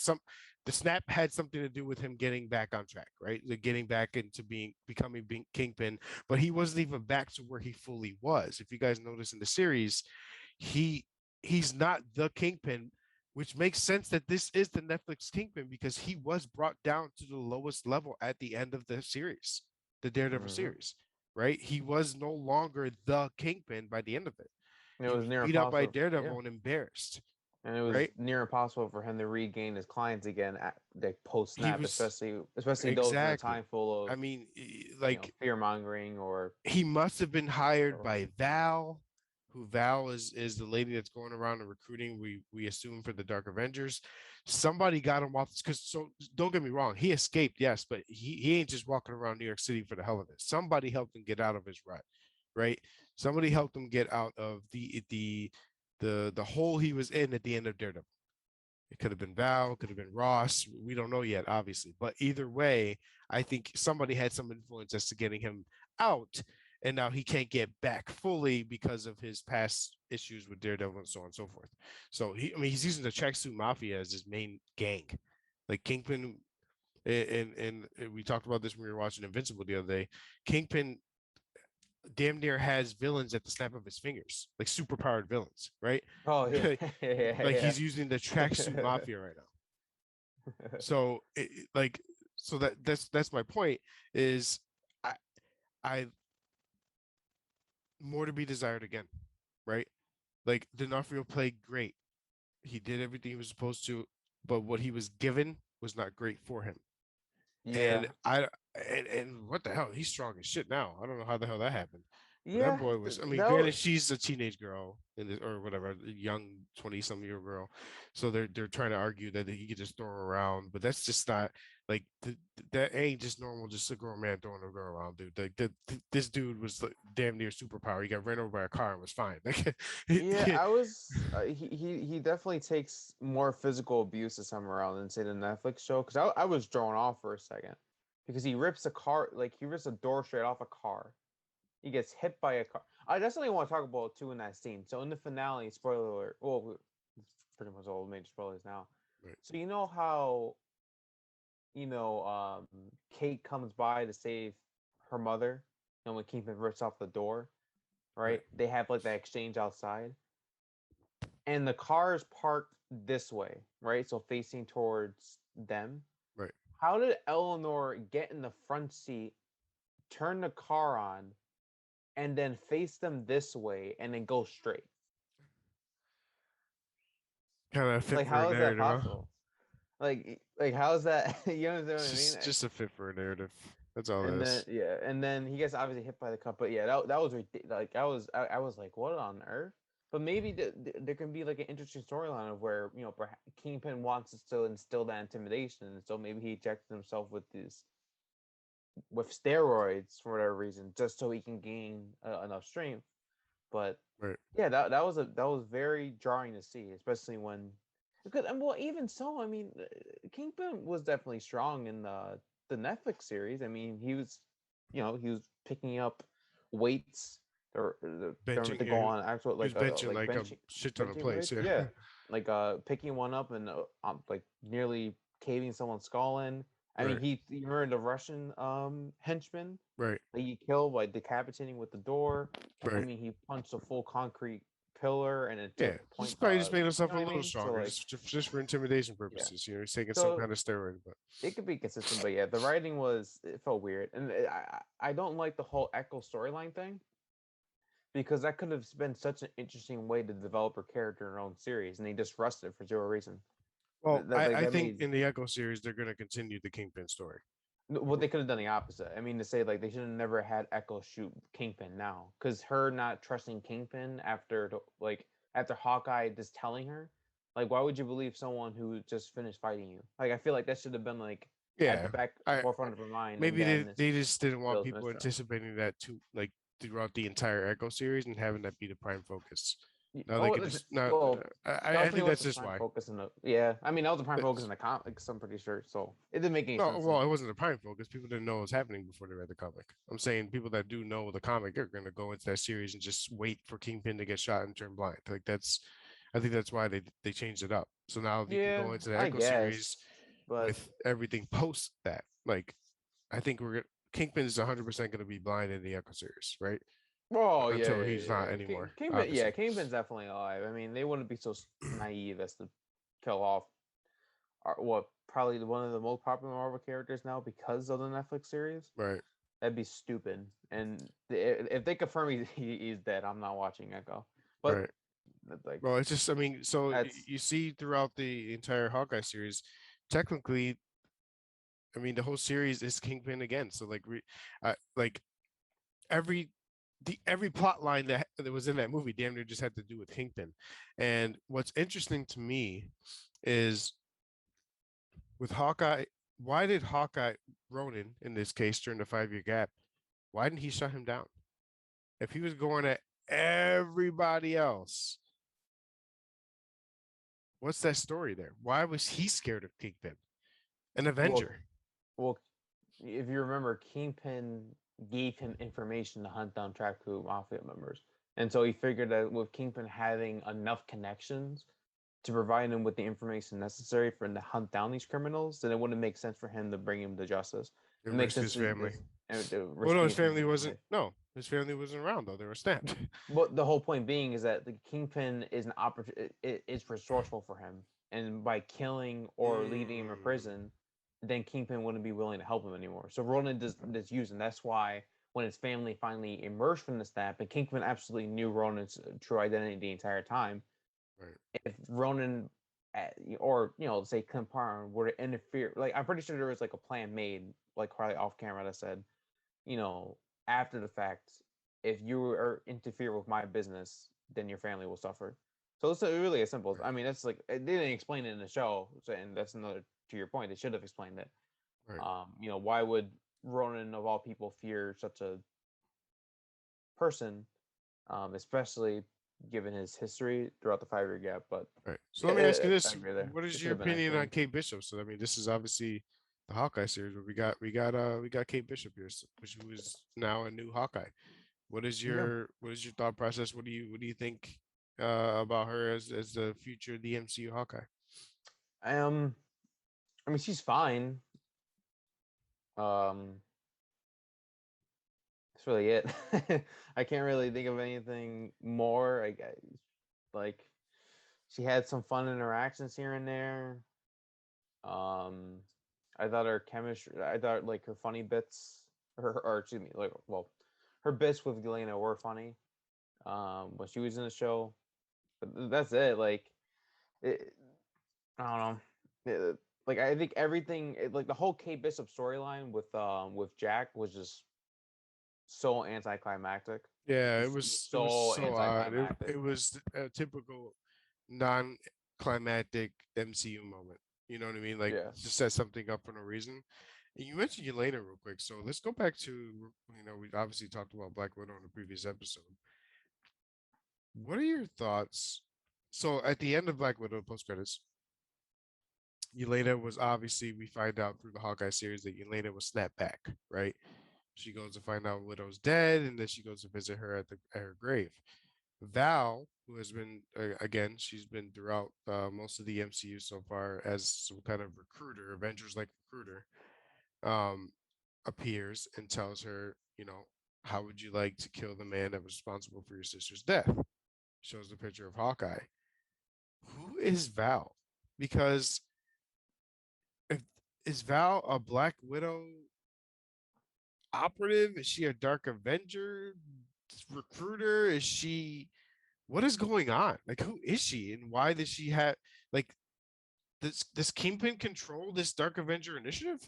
the snap had something to do with him getting back on track, right? Like getting back into becoming Kingpin, but he wasn't even back to where he fully was. If you guys notice in the series, he he's not the Kingpin, which makes sense that this is the Netflix Kingpin because he was brought down to the lowest level at the end of the series, the Daredevil Hmm. series, right? He was no longer the Kingpin by the end of it. It He was was near beat up by impossible. Yeah, Daredevil and embarrassed, and it was right? near impossible for him to regain his clients again at like post He snap, was especially those in a exactly. time full I of mean, like fear mongering or he must have been hired whatever. by Val, who Val is the lady that's going around and recruiting. We assume for the Dark Avengers. Somebody got him off because so don't get me wrong, he escaped, yes, but he ain't just walking around New York City for the hell of it. Somebody helped him get out of his rut, right? Somebody helped him get out of the hole he was in at the end of Daredevil. It could have been Val, could have been Ross. We don't know yet, obviously. But either way, I think somebody had some influence as to getting him out. And now he can't get back fully because of his past issues with Daredevil and so on and so forth. So he's using the Tracksuit Mafia as his main gang. Like Kingpin, and we talked about this when we were watching Invincible the other day. Kingpin damn near has villains at the snap of his fingers, like super powered villains, right? Oh yeah, Like yeah, he's using the Tracksuit Mafia right now. So like so that's my point is I I more to be desired again, right? Like D'Onofrio played great. He did everything he was supposed to, but what he was given was not great for him. yeah, And and what the hell? He's strong as shit now. I don't know how the hell that happened. But that yeah. boy was, I mean, That granted, she's a teenage girl in this, or whatever, a young 20-some-year girl. So they're trying to argue that he could just throw her around, but that's just not like that ain't just normal, just a grown man throwing a girl around, dude. Like this dude was like, damn near superpower. He got ran over by a car and was fine. Like, Yeah, I was. He definitely takes more physical abuse this time around than say the Netflix show. Because I was thrown off for a second because he rips a car, like he rips a door straight off a car. He gets hit by a car. I definitely want to talk about too in that scene. So in the finale, spoiler alert. Well, it's pretty much all major spoilers now. right, So you know how Kate comes by to save her mother, and when Kingpin rips off the door, right, right? They have like that exchange outside, and the car is parked this way, right? So facing towards them. right. How did Eleanor get in the front seat, turn the car on, and then face them this way and then go straight? Kind of fit Like, for a how is that narrative, huh? possible? Like how is that? You understand what It's I mean? just a fit for a narrative. That's all it And then is. yeah, and then he gets obviously hit by the cup. But yeah, that was like I was like, what on earth? But maybe there can be like an interesting storyline of where Kingpin wants us to instill that intimidation, and so maybe he injected himself with steroids for whatever reason, just so he can gain enough strength. But Right. yeah, that was very jarring to see, especially when because and well, even so, I mean, Kingpin was definitely strong in the Netflix series. I mean, he was picking up weights to Benching, go on actual he was benching like like a shit ton of benching plates. weights. Yeah. Yeah, like picking one up and like nearly caving someone's skull in. I mean, Right. he remember the Russian henchman Right. that he killed by decapitating with the door. I Right. mean, he punched a full concrete pillar and it Yeah. took He's point. probably just made You himself know a what I little mean? So stronger, like, just for intimidation yeah. purposes. You know, he's taking some So kind of steroid, but it could be consistent, but yeah, the writing it felt weird, and I don't like the whole Echo storyline thing because that could have been such an interesting way to develop her character in her own series, and they just rushed it for zero reason. well, I That think made in the Echo series they're gonna continue the Kingpin story. what they could have done the opposite. I mean, to say like they should have never had Echo shoot Kingpin now, because her not trusting Kingpin after Hawkeye just telling her, like, why would you believe someone who just finished fighting you? Like, I feel like that should have been like at the Yeah. back I forefront of her mind, and maybe then they just didn't want builds people mistrust. anticipating that to like throughout the entire Echo series and having that be the prime focus. Now they Oh, could just now. well, I definitely think was that's the just prime why. focus in the yeah. I mean, that was the prime focus That's in the comics. I'm pretty sure. So it didn't make any no, sense to well, me. it wasn't the prime focus. People didn't know what was happening before they read the comic. I'm saying people that do know the comic are going to go into that series and just wait for Kingpin to get shot and turn blind. Like that's, I think that's why they changed it up. So now you can Yeah, go into the I Echo series guess, but with everything post that. Like I think Kingpin is 100% going to be blind in the Echo series, right? oh yeah, Until yeah, he's yeah. not anymore, Kingpin, yeah, obviously. Kingpin's definitely alive. I mean, they wouldn't be so naive as to kill off what probably one of the most popular Marvel characters now because of the Netflix series. Right. That'd be stupid. And if they confirm he's dead, I'm not watching Echo. But Right. like Well, it's just, I mean, so that's you see throughout the entire Hawkeye series, technically, I mean, the whole series is Kingpin again. So like every every plot line that was in that movie damn near just had to do with Kingpin. And what's interesting to me is with Hawkeye, why did Hawkeye Ronin in this case during the 5-year gap? Why didn't he shut him down? If he was going at everybody else. What's that story there? Why was he scared of Kingpin? An Well, Avenger. well, if you remember, Kingpin gave him information to hunt down Trap Crew Mafia members. And so he figured that with Kingpin having enough connections to provide him with the information necessary for him to hunt down these criminals, then it wouldn't make sense for him to bring him to justice. It And makes risk sense his family. to Well, risk no, his his family wasn't. life. No, his family wasn't around though. They were stabbed. But the whole point being is that the Kingpin is an opportunity. It's resourceful for him, and by killing or leaving him in Mm, prison, then Kingpin wouldn't be willing to help him anymore. So Ronan does this use, and that's why when his family finally emerged from the snap, and Kingpin absolutely knew Ronan's true identity the entire time. right. If Ronan or say Clint Parham were to interfere, like I'm pretty sure there was like a plan made, like probably off camera that said, you know, after the fact, if you are interfere with my business, then your family will suffer. So it's really as simple. I Right. mean, that's like they didn't explain it in the show, and that's another to your point. They should have explained it. Right. Why would Ronan of all people fear such a person, especially given his history throughout the 5 year gap? But Right. So let me ask you yeah, I this: agree there. what It is should your have been opinion on explained. Kate Bishop? So I mean, this is obviously the Hawkeye series, but we got Kate Bishop here, which who is now a new Hawkeye. Yeah. What is your thought process? What do you think about her as the future of the MCU Hawkeye? Um, I mean, she's fine. Um, That's really it. I can't really think of anything more. Like she had some fun interactions here and there. Um, I thought her chemistry. I thought like her funny bits, or excuse me, like her bits with Elena were funny. When she was in the show, but that's it. It, I don't know. Like I think everything, like the whole Kate Bishop storyline with Jack was just so anticlimactic. Yeah, it It was was so so odd. It anticlimactic. it was a typical non-climactic MCU moment. You know what I mean? Like Yeah. just set something up for no reason. And you mentioned Yelena real quick, so let's go back to we obviously talked about Black Widow in the previous episode. What are your thoughts? So at the end of Black Widow post credits, Yelena was obviously we find out through the Hawkeye series that Yelena was snapped back, right? She goes to find out Widow's dead, and then she goes to visit her at her grave. Val, who has been again, she's been throughout most of the MCU so far as some kind of recruiter, Avengers like recruiter, um, appears and tells her, how would you like to kill the man that was responsible for your sister's death? Shows the picture of Hawkeye. Who is Val? Because if is Val a Black Widow operative? Is she a Dark Avenger recruiter? Is she what is going on? Like, who is she, and why does she have like this Kingpin control this Dark Avenger initiative?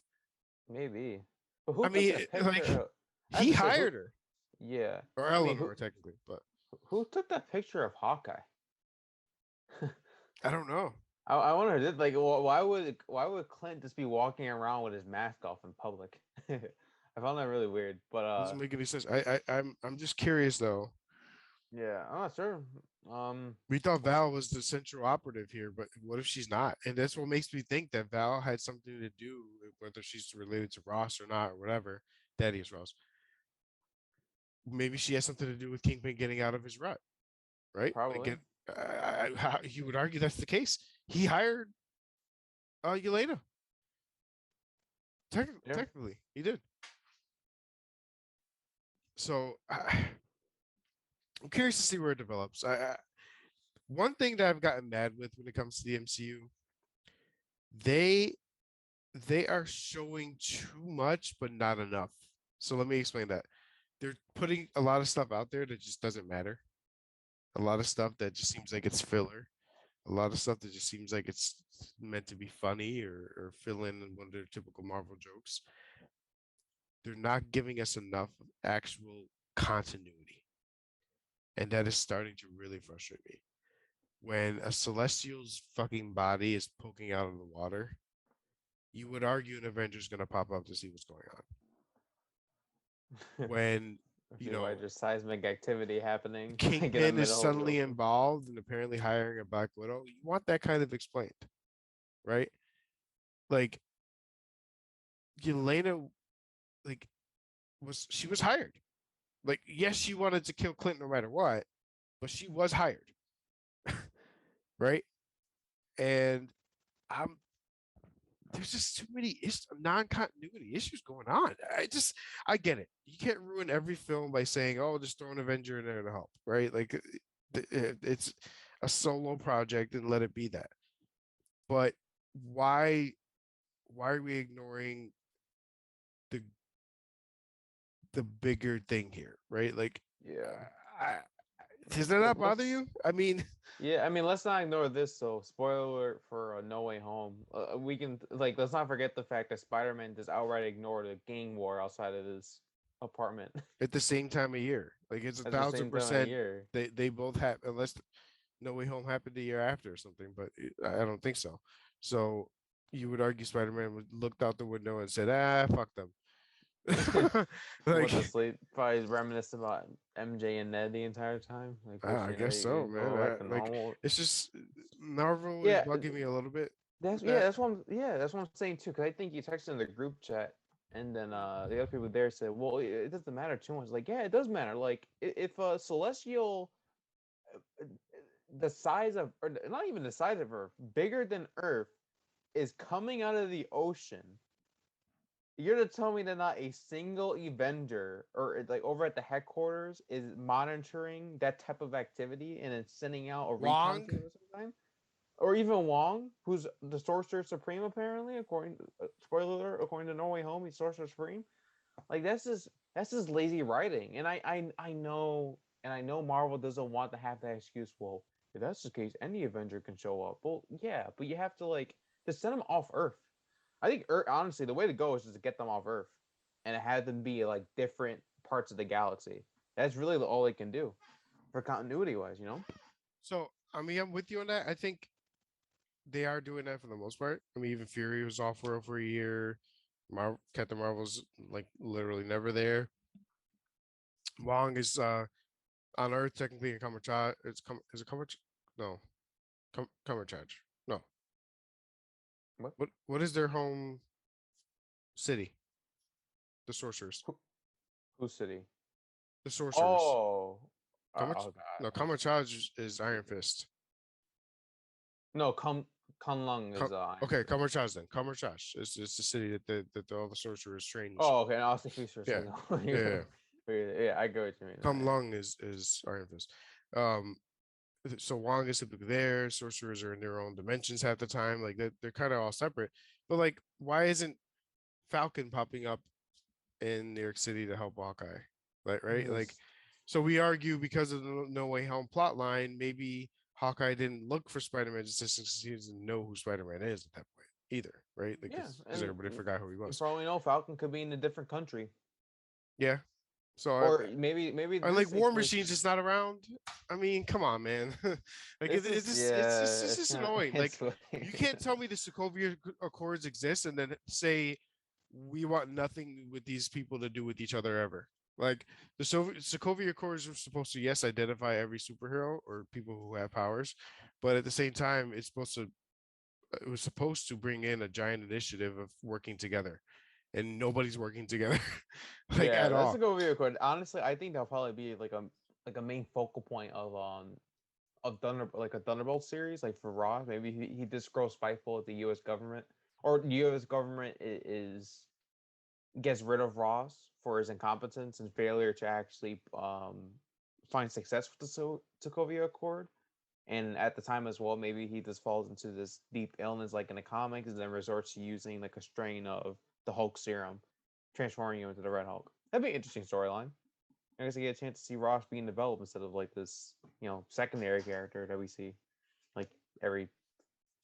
Maybe. But I who took mean, that picture? like I have he to say, who? hired her Yeah. or I mean, Eleanor technically, but who took that picture of Hawkeye? I don't know. I wonder, like, why would Clint just be walking around with his mask off in public? I found that really weird. But Doesn't make any sense. I'm just curious though. yeah, I'm not sure. Um, We thought Val was the central operative here, but what if she's not? And that's what makes me think that Val had something to do, whether she's related to Ross or not, or whatever. Daddy is Ross. Maybe she has something to do with Kingpin getting out of his rut, right? Probably. Again, you would argue that's the case. He hired Yelena. Yeah. Technically, he did. So I'm curious to see where it develops. One thing that I've gotten mad with when it comes to the MCU, they they are showing too much but not enough. So let me explain that. They're putting a lot of stuff out there that just doesn't matter. A lot of stuff that just seems like it's filler. A lot of stuff that just seems like it's meant to be funny or fill in one of their typical Marvel jokes. They're not giving us enough actual continuity. And that is starting to really frustrate me. When a celestial's fucking body is poking out of the water, you would argue an Avenger's going to pop up to see what's going on. When I You feel like know, there's seismic activity happening like in the Kingpin is middle of suddenly the. involved and apparently hiring a Black Widow. You want that kind of explained, right? Like Yelena, like she was hired. Like, yes, she wanted to kill Clinton no matter what, but she was hired, right? And I'm there's just too many non-continuity issues going on. I get it. You can't ruin every film by saying, "Oh, just throw an Avenger in there to help," right? Like it's a solo project and let it be that. But why why are we ignoring the the bigger thing here, right? Like, Yeah. I, does that not bother Let's. you? I mean, Yeah, I mean, let's not ignore this. So, spoiler alert for No Way Home. We can like let's not forget the fact that Spider-Man just outright ignored a gang war outside of his apartment at the same time of year, like it's a at the thousand same time of the percent. year. They both have unless No Way Home happened the year after or something, but I don't think so. So you would argue Spider-Man looked out the window and said, "Ah, fuck them." Like, What the sleep probably reminiscing about MJ and Ned the entire time, like I wishing guess they so, go man. back to Like, normal. it's just Marvel is Yeah, bugging me a little bit that's with that. that's what I'm saying too. Because I think you texted in the group chat, and then the other people there said, "Well, it doesn't matter too much." Like, yeah, it does matter. Like, if a celestial, uh, the size of, or not even the size of Earth, bigger than Earth, is coming out of the ocean. You're to tell me that not a single Avenger or like over at the headquarters is monitoring that type of activity and then sending out a recon Wong, team at some time? Or even Wong, who's the Sorcerer Supreme apparently, according to spoiler alert, according to No Way Home, he's Sorcerer Supreme. Like that's just lazy writing. And I know and I know Marvel doesn't want to have that excuse. Well, if that's the case, any Avenger can show up. Well, yeah, but you have to like to send them off Earth. I think Earth, honestly, the way to go is just to get them off Earth and have them be like different parts of the galaxy. That's really all they can do for continuity wise, you know? so I mean, I'm with you on that. I think they are doing that for the most part. I mean, even Fury was off for over a year. Captain Marvel's like literally never there. Wong is on Earth technically in Kamar. Is it Kamar? No, Kamar Charge. No. What? What is their home city? The sorcerers. Who, whose city? The sorcerers. Oh, Kamar. oh God. No, Kamar Charge is Iron Fist. No, Kunlun Ka- is Iron okay, Fist. Kamar Charge then. Kamar Charge is the city that all the sorcerers train and shit. Oh, okay. I was confused for a Yeah, second. yeah. Yeah. Yeah, I get what you mean. Come Lung is Iron Fist. Um, so Wong is typically there. Sorcerers are in their own dimensions half the time. Like they're kind of all separate. But like, why isn't Falcon popping up in New York City to help Hawkeye? Like, right? Like, Because so we argue because of the No Way Home plot line, maybe Hawkeye didn't look for Spider-Man's assistance because he doesn't know who Spider-Man is at that point either, right? Like, yeah, because and everybody forgot who he was. for all we know, Falcon could be in a different country, Yeah. So or maybe I like this War Machine's just equates. not around. I mean, come on, man. Like This is it's yeah, just it's not. annoying. Like It's what- you can't tell me the Sokovia Accords exist and then say we want nothing with these people to do with each other ever. Like the Sokovia Accords are supposed to yes identify every superhero or people who have powers, but at the same time it was supposed to bring in a giant initiative of working together, and nobody's working together like yeah, at that's a all. good video code. Honestly, I think that'll probably be like a main focal point of like a Thunderbolt series, like for Ross. Maybe he just grows spiteful at the U.S. government, or the U.S. government is gets rid of Ross for his incompetence and failure to actually find success with the Sokovia Accord. And at the time as well, maybe he just falls into this deep illness like in the comics and then resorts to using like a strain of the Hulk serum, transforming you into the Red Hulk. That'd be an interesting storyline. I guess I get a chance to see Ross being developed instead of like this, secondary character that we see like every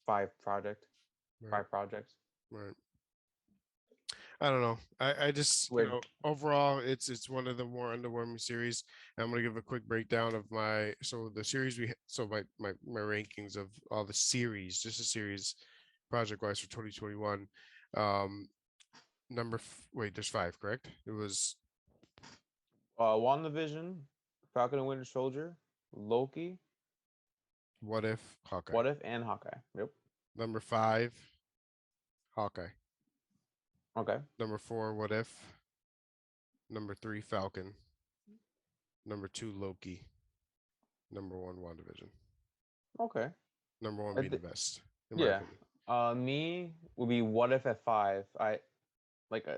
five project, Right, five projects. right. I don't know. I just Which overall it's one of the more underwhelming series. I'm gonna give a quick breakdown of the series my rankings of all the series, just a series project wise for 2021. Um, wait, there's five, correct? It was WandaVision, Falcon and Winter Soldier, Loki, What If, Hawkeye. What If, and Hawkeye. Yep. Number 5, Hawkeye. Okay. Number 4, What If. Number 3, Falcon. Number 2, Loki. Number 1, WandaVision. Okay. Number 1 I being the thi- best, in my yeah. opinion. Me would be What If at 5.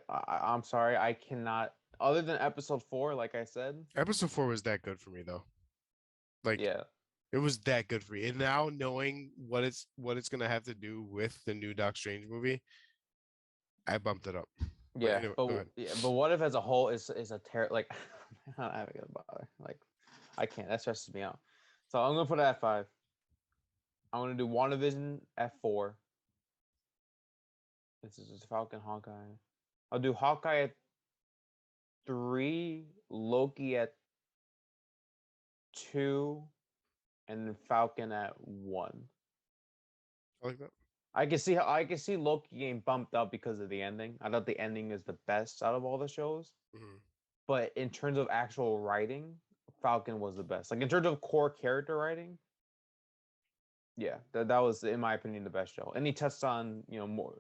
I'm sorry, I cannot. Other than episode 4, like I said, Episode 4 was that good for me though. Like yeah, it was that good for me. And now knowing what it's gonna have to do with the new Doc Strange movie, I bumped it up. But yeah. anyway, go But ahead. yeah, but What If as a whole is a like I'm not even gonna bother. Like I can't. That stresses me out. So I'm gonna put it at 5. I'm gonna do WandaVision at 4. This is just Falcon, Hawkeye. I'll do Hawkeye at 3, Loki at 2, and then Falcon at 1. I like that. I can see Loki getting bumped up because of the ending. I thought the ending is the best out of all the shows. Mhm. But in terms of actual writing, Falcon was the best. Like in terms of core character writing, yeah, that was in my opinion the best show. And he touched on more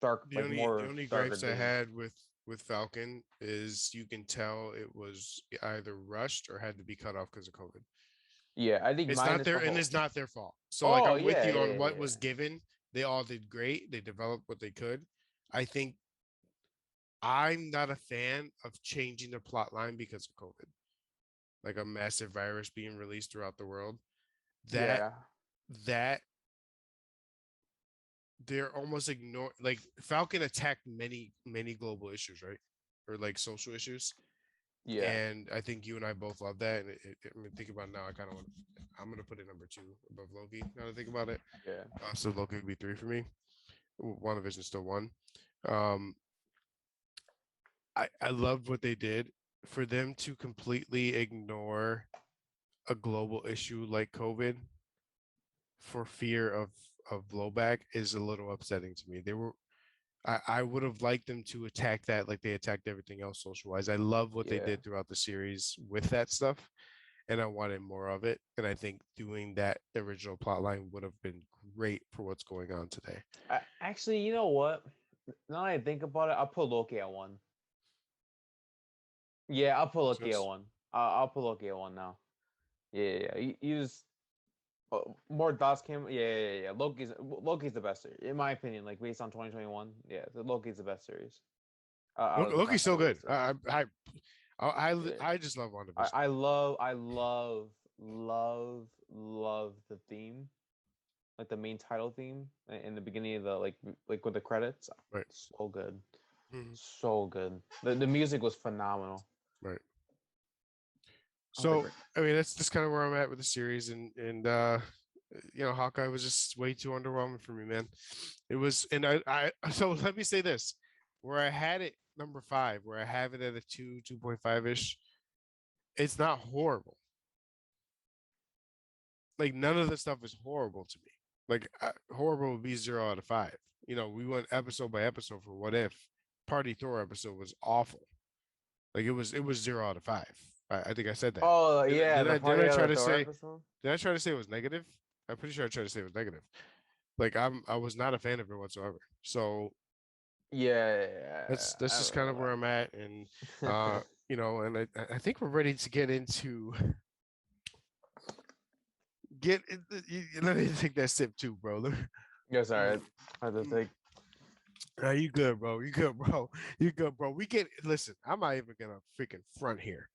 dark, The like only the more only darker gripes I themes. had with Falcon is you can tell it was either rushed or had to be cut off because of COVID. Yeah, I think It's not minus their the and whole. it's not their fault. So like Oh I'm with yeah, you yeah, on what yeah, was given. They all did great. They developed what they could. I think I'm not a fan of changing the plot line because of COVID, like a massive virus being released throughout the world. That yeah, that they're almost ignore like Falcon attacked many global issues, right? Or like social issues. yeah, And I think you and I both love that. And I mean, think about it now. I kind of want. I'm gonna put it number 2 above Loki. Now that I think about it, yeah, so Loki would be 3 for me. WandaVision still 1. Um, I love what they did for them to completely ignore a global issue like COVID for fear of blowback is a little upsetting to me. They were I would have liked them to attack that like they attacked everything else social wise. I love what they yeah. did throughout the series with that stuff, and I wanted more of it. And I think doing that original plot line would have been great for what's going on today. Actually, you know what? Now that I think about it, I'll put Loki at 1. Yeah, I'll put Loki at Sense? 1. I'll put Loki at 1 now. Yeah, yeah, yeah. He was more dots came. Yeah, yeah, yeah, yeah. Loki's the best series, in my opinion. Like based on 2021, yeah, Loki's the best series out of the Loki's so Marvel good. series. Yeah, I just love I, WandaVision. I love, I love, love the theme, like the main title theme in the beginning of the like with the credits. Right. So good, Mhm. so good. The music was phenomenal. Right. Okay, So great. I mean that's just kind of where I'm at with the series, and Hawkeye was just way too underwhelming for me, man. It was, and I so let me say this, where I had it number 5, where I have it at a 2.5 ish. It's not horrible. Like none of the stuff is horrible to me. Like horrible would be 0 out of 5. We went episode by episode for What If. Party Thor episode was awful. Like it was 0 out of 5. I think I said that. Oh Did, yeah, did the I did I party try of the to Thor say episode. did I try to say it was negative? I'm pretty sure I tried to say it was negative. Like I was not a fan of it whatsoever. So Yeah, that's I just kind of where remember I'm at, and that. and I think we're ready to get into let me take that sip too, bro. Yeah, sorry. I had to think. You good, bro. You good, bro. You good, bro. Listen, I'm not even gonna freaking front here.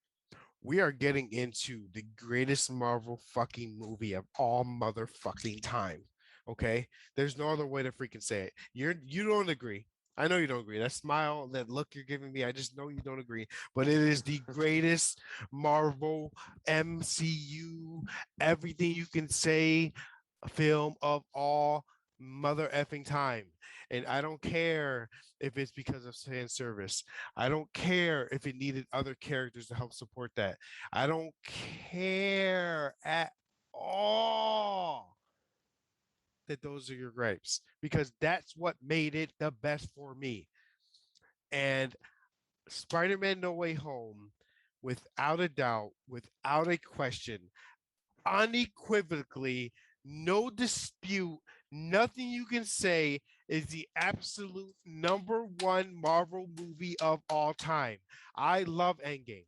We are getting into the greatest Marvel fucking movie of all motherfucking time. Okay? There's no other way to freaking say it. You don't agree. I know you don't agree. That smile, that look you're giving me, I just know you don't agree. But it is the greatest Marvel MCU, everything you can say, film of all mother effing time. And I don't care if it's because of fan service. I don't care if it needed other characters to help support that. I don't care at all that those are your gripes because that's what made it the best for me. And Spider-Man No Way Home without a doubt, without a question, unequivocally, no dispute, nothing you can say, is the absolute number one Marvel movie of all time. I love Endgame.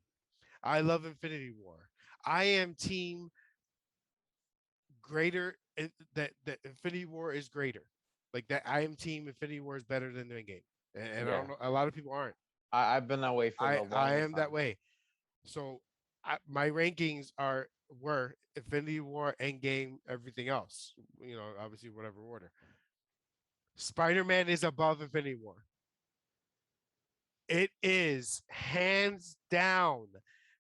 I love Infinity War. I am team greater, that Infinity War is greater. Like that, I am team Infinity War is better than Endgame. And I Yeah, don't know, a lot of people aren't. I've been that way for the I longest am that time. way. So my rankings were Infinity War, Endgame, everything else. Obviously whatever order. Spider-Man is above Infinity War. It is hands down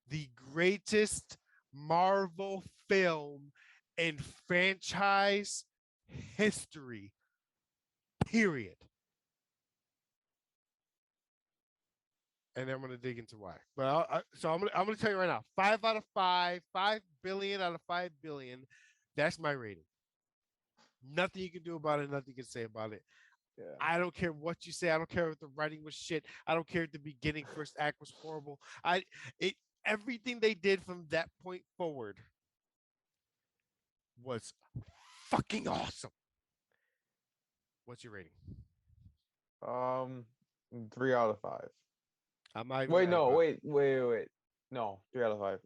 the greatest Marvel film in franchise history. Period. And I'm gonna dig into why. But I'm gonna tell you right now, 5 out of 5, 5 billion out of 5 billion. That's my rating. Nothing you can do about it. Nothing you can say about it. Yeah. I don't care what you say. I don't care if the writing was shit. I don't care if the beginning first act was horrible. It everything they did from that point forward was fucking awesome. What's your rating? Um, 3 out of 5. I'm not even Wait, mad no, about it. wait. No, 3 out of 5.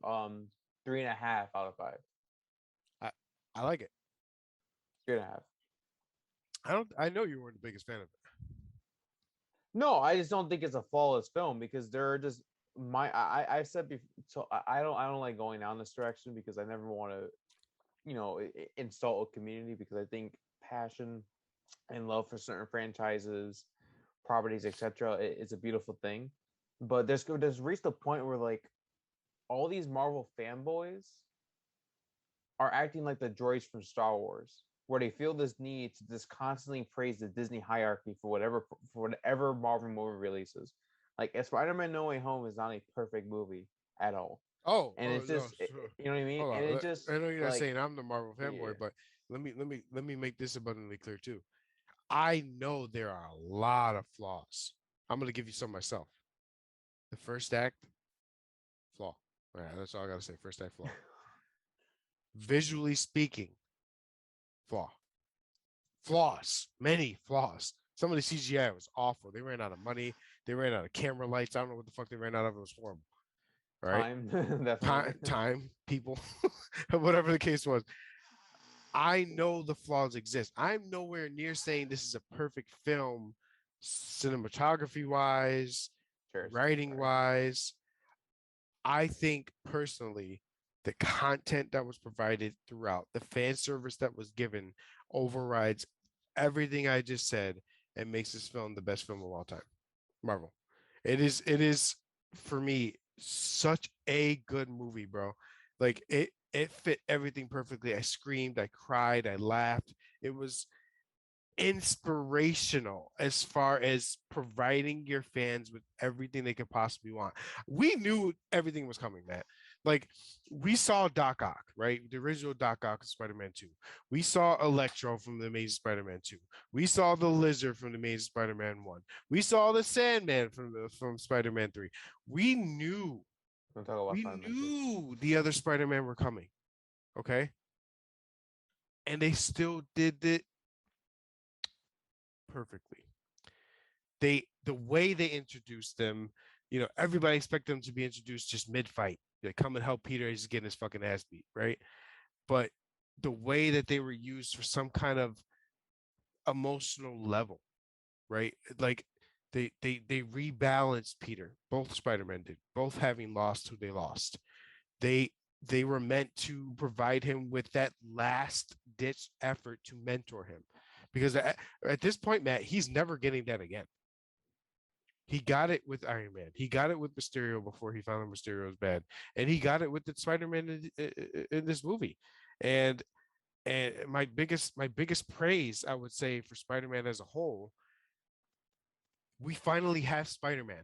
3.5 out of 5. I, I like it. 3.5. I know you weren't the biggest fan of it. No, I just don't think it's a flawless film because there are just I said before, so I don't like going down this direction because I never want to insult a community because I think passion and love for certain franchises, properties, etc. is a beautiful thing, but there's reached a point where like all these Marvel fanboys are acting like the droids from Star Wars, where they feel this need to just constantly praise the Disney hierarchy for whatever Marvel movie releases. Like Spider-Man: No Way Home is not a perfect movie at all, and Oh it's no, just you know what I mean. hold And on. it just I know you're not like saying I'm the Marvel yeah, fanboy, but let me make this abundantly clear too. I know there are a lot of flaws. I'm gonna give you some myself. The first act, flaw. All right, that's all I gotta say. First act, flaw. Visually speaking, flaw. Flaws, many flaws. Some of the CGI was awful. They ran out of money. They ran out of camera lights. I don't know what the fuck they ran out of. It was horrible. All right. time definitely. Time, people, whatever the case was. I know the flaws exist. I'm nowhere near saying this is a perfect film, cinematography wise, Sure, writing sorry. wise. I think personally, the content that was provided throughout, the fan service that was given, overrides everything I just said and makes this film the best film of all time. Marvel. It is for me such a good movie, bro. Like it fit everything perfectly. I screamed, I cried, I laughed. It was inspirational as far as providing your fans with everything they could possibly want. We knew everything was coming, Matt. Like we saw Doc Ock, right? The original Doc Ock of Spider-Man 2. We saw Electro from the Amazing Spider-Man 2. We saw the Lizard from the Amazing Spider-Man 1. We saw the Sandman from Spider-Man 3. We knew Don't talk about we Spider-Man too. knew the other Spider-Man were coming. Okay. And they still did it perfectly. The way they introduced them, everybody expect them to be introduced just mid-fight. They come and help Peter, he's getting his fucking ass beat, right? But the way that they were used for some kind of emotional level, right? Like they rebalanced Peter. Both Spider-Man did, both having lost who they lost. They they were meant to provide him with that last ditch effort to mentor him. Because at this point, Matt, he's never getting that again. He got it with Iron Man. He got it with Mysterio before he found out Mysterio was bad, and he got it with the Spider-Man in this movie. And my biggest praise, I would say, for Spider-Man as a whole, we finally have Spider-Man.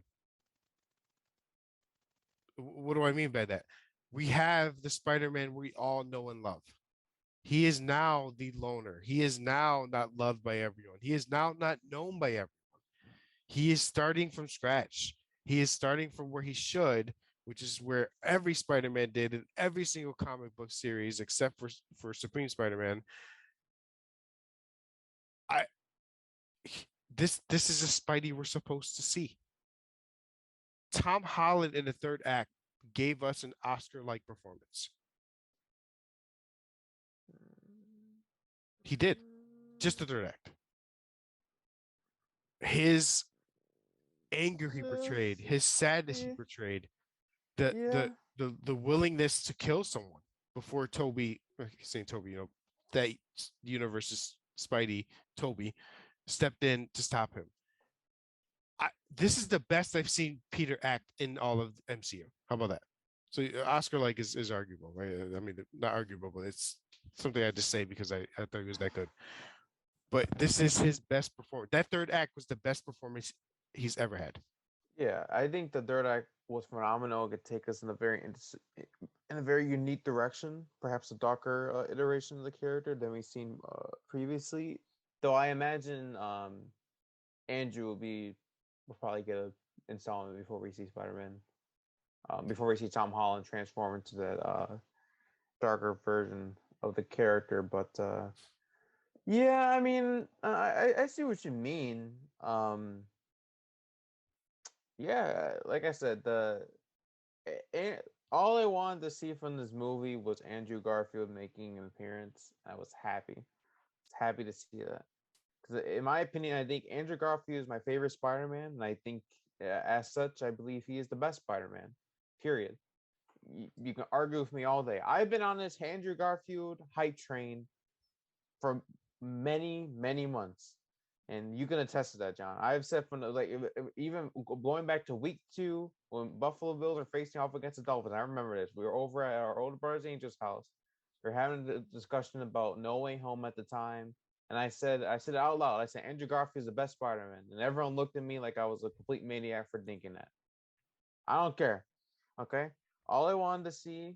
What do I mean by that? We have the Spider-Man we all know and love. He is now the loner. He is now not loved by everyone. He is now not known by everyone. He is starting from scratch. He is starting from where he should which is where every Spider-Man did in every single comic book series except for Supreme Spider-Man. I this is a Spidey we're supposed to see. Tom Holland in the third act gave us an Oscar-like performance. He did. Just the third act. His anger he portrayed, his sadness he portrayed, the the Yeah. the willingness to kill someone before Toby, saying Toby, that universe's Spidey, Toby, stepped in to stop him. This is the best I've seen Peter act in all of MCU. How about that? So Oscar like is arguable, right? I mean, not arguable, but it's something I just say because I thought he was that good. But this is his best performance. That third act was the best performance he's ever had. Yeah, I think the third act was phenomenal. It could take us in a very unique direction, perhaps a darker iteration of the character than we've seen previously. Though I imagine Andrew will probably get an installment before we see Spider-Man, before we see Tom Holland transform into that darker version of the character. But yeah, I mean, I see what you mean. Yeah, like I said, all I wanted to see from this movie was Andrew Garfield making an appearance. I was happy. I was happy to see that. Because in my opinion, I think Andrew Garfield is my favorite Spider-Man, and I think, as such, I believe he is the best Spider-Man. Period. You can argue with me all day. I've been on this Andrew Garfield hype train for many, many months. And you can attest to that, John. I've said from even going back to week 2 when Buffalo Bills are facing off against the Dolphins. I remember this. We were over at our older brother's Angels house. We were having a discussion about No Way Home at the time, and I said it out loud. I said Andrew Garfield is the best Spider-Man, and everyone looked at me like I was a complete maniac for thinking that. I don't care. Okay, all I wanted to see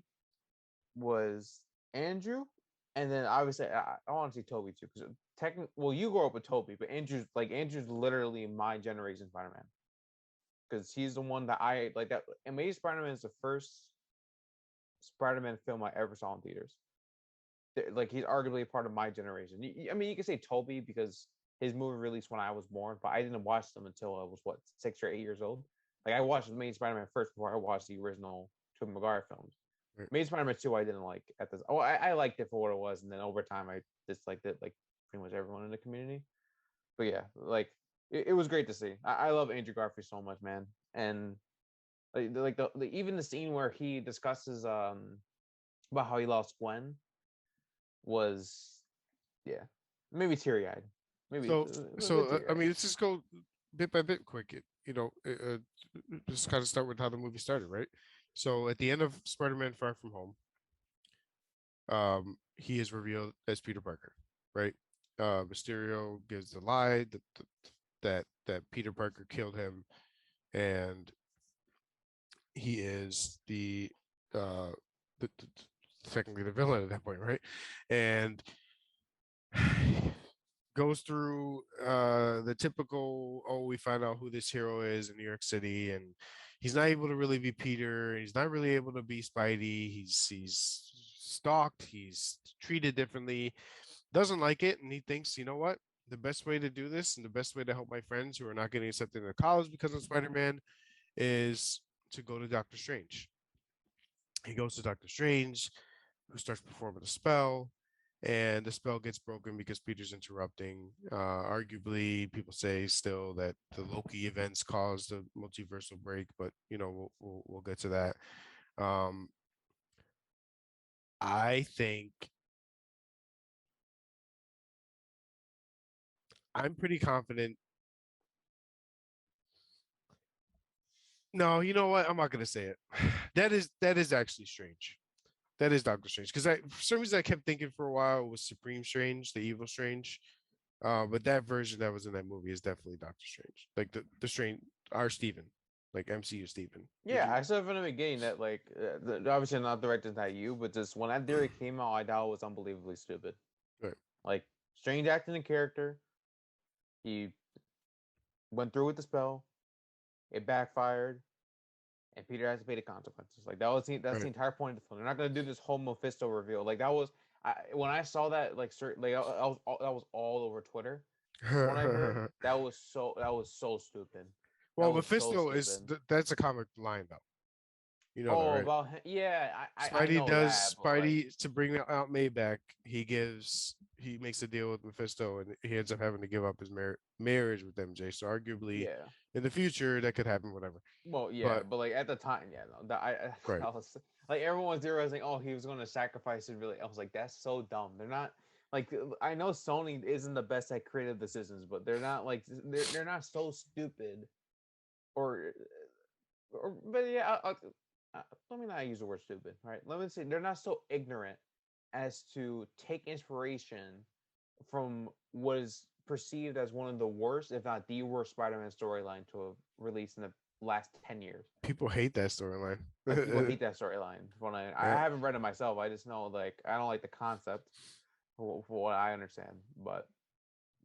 was Andrew, and then obviously I want to see Toby too because technically, well, you grew up with Toby, but Andrew's literally my generation Spider-Man because he's the one that I like. That Amazing Spider-Man is the first Spider-Man film I ever saw in theaters. Like he's arguably a part of my generation. I mean, you can say Toby because his movie released when I was born, but I didn't watch them until I was 6 or 8 years old. Like I watched Amazing Spider-Man first before I watched the original Tobey Maguire films. Right. Amazing Spider-Man 2 I didn't like at this. Oh, I liked it for what it was, and then over time I disliked it, like pretty much everyone in the community. But yeah, like it was great to see. I love Andrew Garfield so much, man. And like even the scene where he discusses about how he lost Gwen was, yeah, maybe teary eyed. Maybe So a bit I teary eyed. mean, let's just go bit by bit, quick. Just kind of start with how the movie started, right? So at the end of Spider-Man: Far From Home, he is revealed as Peter Parker, right? Mysterio gives the lie that Peter Parker killed him, and he is uh the technically the villain at that point, right? And goes through the typical, oh, we find out who this hero is in New York City, and he's not able to really be Peter, he's not really able to be Spidey, he's stalked, he's treated differently, doesn't like it, and he thinks, you know what, the best way to do this and the best way to help my friends who are not getting accepted into college because of Spider-Man is to go to Doctor Strange. He goes to Doctor Strange, who starts performing a spell, and the spell gets broken because Peter's interrupting. Arguably, people say still that the Loki events caused the multiversal break, but we'll get to that. Um, I think I'm pretty confident. No, you know what? I'm not gonna say it. That is actually strange. That is Doctor Strange because for some reason I kept thinking for a while it was Supreme Strange, the evil Strange. But that version that was in that movie is definitely Doctor Strange, like the Strange, our Steven, like MCU Steven. Would Yeah, you? I said from the beginning that like obviously I'm not directed at you, but just when that theory came out, I thought it was unbelievably stupid. Right. Like Strange acting the character, he went through with the spell, it backfired, and Peter has to pay the consequences. Like that's the Right. entire point of the film. They're not gonna do this whole Mephisto reveal. Like that was when I saw that like certain like that was all over Twitter. From what I heard, that was so stupid. That Well, was so Mephisto stupid. that's a comic line though. You know that, Oh, right? about him. Yeah, I Spidey know that, does but like, Spidey to bring out May back. He makes a deal with Mephisto, and he ends up having to give up his marriage with MJ. So arguably, yeah. in the future, that could happen. Whatever. Well, yeah, But but like at the time, yeah, no, that right, I was like everyone was theorizing, oh, he was going to sacrifice it. Really, I was like, that's so dumb. They're not like I know Sony isn't the best at creative decisions, but they're not like they're not so stupid or but yeah, let me not use the word stupid. Right, let me say they're not so ignorant as to take inspiration from what is perceived as one of the worst, if not the worst, Spider-Man storyline to have released in the last 10 years. people hate that storyline. Like people hate that storyline. When I Yeah, haven't read it myself, I just know like I don't like the concept for what I understand. But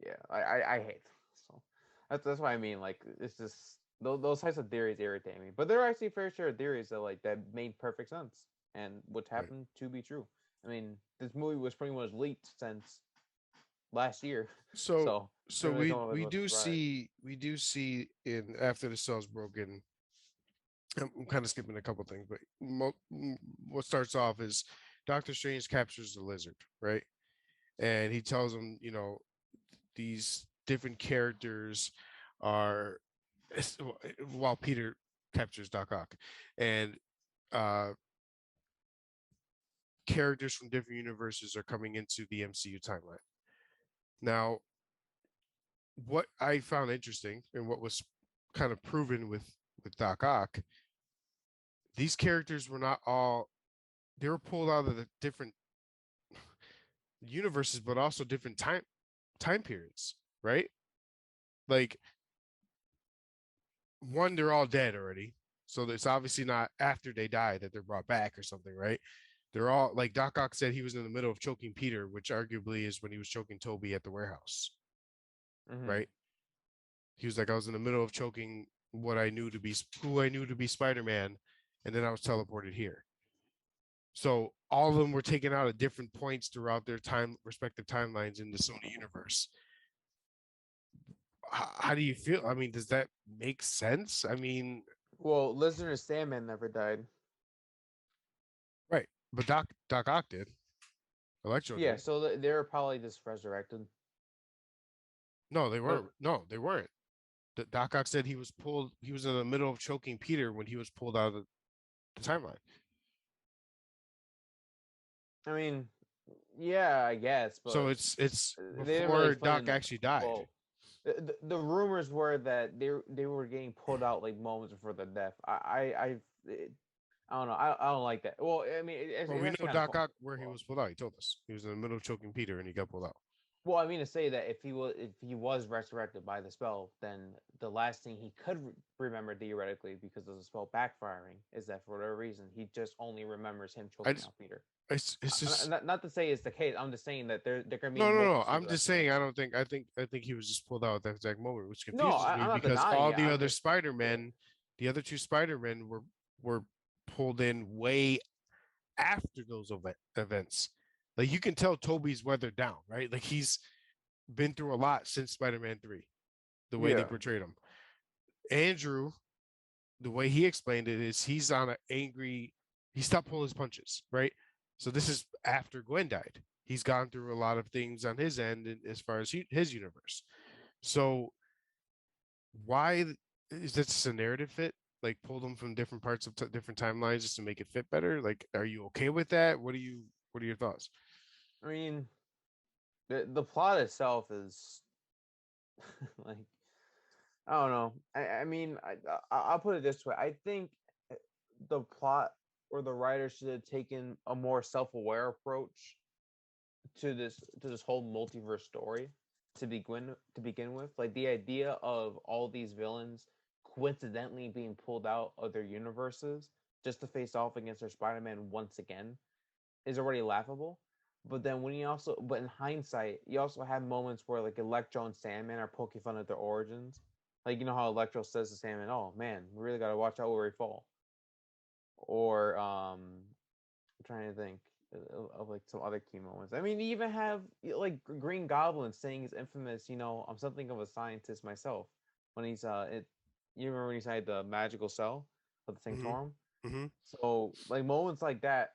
yeah, I hate. So that's what I mean. Like it's just those types of theories irritate me. But there are actually fair share of theories that like that made perfect sense and which right. happened to be true. I mean, this movie was pretty much leaked since last year, So so so didn't really come up with a surprise. we do see in after the cell's broken. I'm kind of skipping a couple things, but what starts off is Doctor Strange captures the lizard, right? And he tells him, these different characters are while Peter captures Doc Ock, and uh, characters from different universes are coming into the MCU timeline. Now, what I found interesting and what was kind of proven with Doc Ock, these characters were not all they were pulled out of the different universes, but also different time periods, right? Like one, they're all dead already. So it's obviously not after they die that they're brought back or something, right? They're all like Doc Ock said he was in the middle of choking Peter, which arguably is when he was choking Toby at the warehouse, Mm-hmm. right? He was like, I was in the middle of choking what I knew to be who I knew to be Spider-Man, and then I was teleported here. So all of them were taken out at different points throughout their respective timelines in the Sony universe. How do you feel? I mean, does that make sense? I mean, Well, Lizard and Sandman never died. right. But Doc Ock did. Electro Yeah, did. so they were probably just resurrected. No, they But weren't. No, they weren't. Doc Ock said he was pulled. He was in the middle of choking Peter when he was pulled out of the timeline. I mean, yeah, I guess, So but it's they didn't really before explain Doc it. actually died. Well, the rumors were that they were getting pulled out like moments before the death. I don't know. I don't like that. Well, I mean, Well, we that's know kind of Doc fun. Ock where he Well, was pulled out. He told us he was in the middle of choking Peter and he got pulled out. Well, I mean to say that if he was resurrected by the spell, then the last thing he could remember theoretically, because of the spell backfiring, is that for whatever reason he just only remembers him I choking just, out Peter. it's just Not to say it's the case. I'm just saying that there can be no, no, no. multitude I'm of just saying I explanations. don't think I think he was just pulled out at that exact moment, which No, confuses me I'm not because denying all it. the I'm other just yeah. Spider-Men, the other two Spider-Men were pulled in way after those events. Like you can tell Toby's weathered down, right? Like he's been through a lot since Spider-Man 3, the way they Yeah. portrayed him. Andrew, the way he explained it is he's on an angry, he stopped pulling his punches, right? So this is after Gwen died. He's gone through a lot of things on his end as far as his universe. So why is this a narrative fit? Like pull them from different parts of different timelines just to make it fit better? Like, are you okay with that? What are your thoughts? I mean, the plot itself is like I don't know. I mean, I'll put it this way. I think the plot or the writer should have taken a more self-aware approach to this whole multiverse story to begin with. Like the idea of all these villains coincidentally being pulled out of their universes just to face off against their Spider-Man once again is already laughable. But then but in hindsight, you also have moments where like Electro and Sandman are poking fun at their origins. Like you know how Electro says to Sandman, "Oh man, we really got to watch out where we fall." or I'm trying to think of like some other key moments. I mean, you even have like Green Goblin saying his infamous, I'm something of a scientist myself. When he's you remember when he said the magical cell of the Hmm. Sanctorum? Hmm. So like moments like that,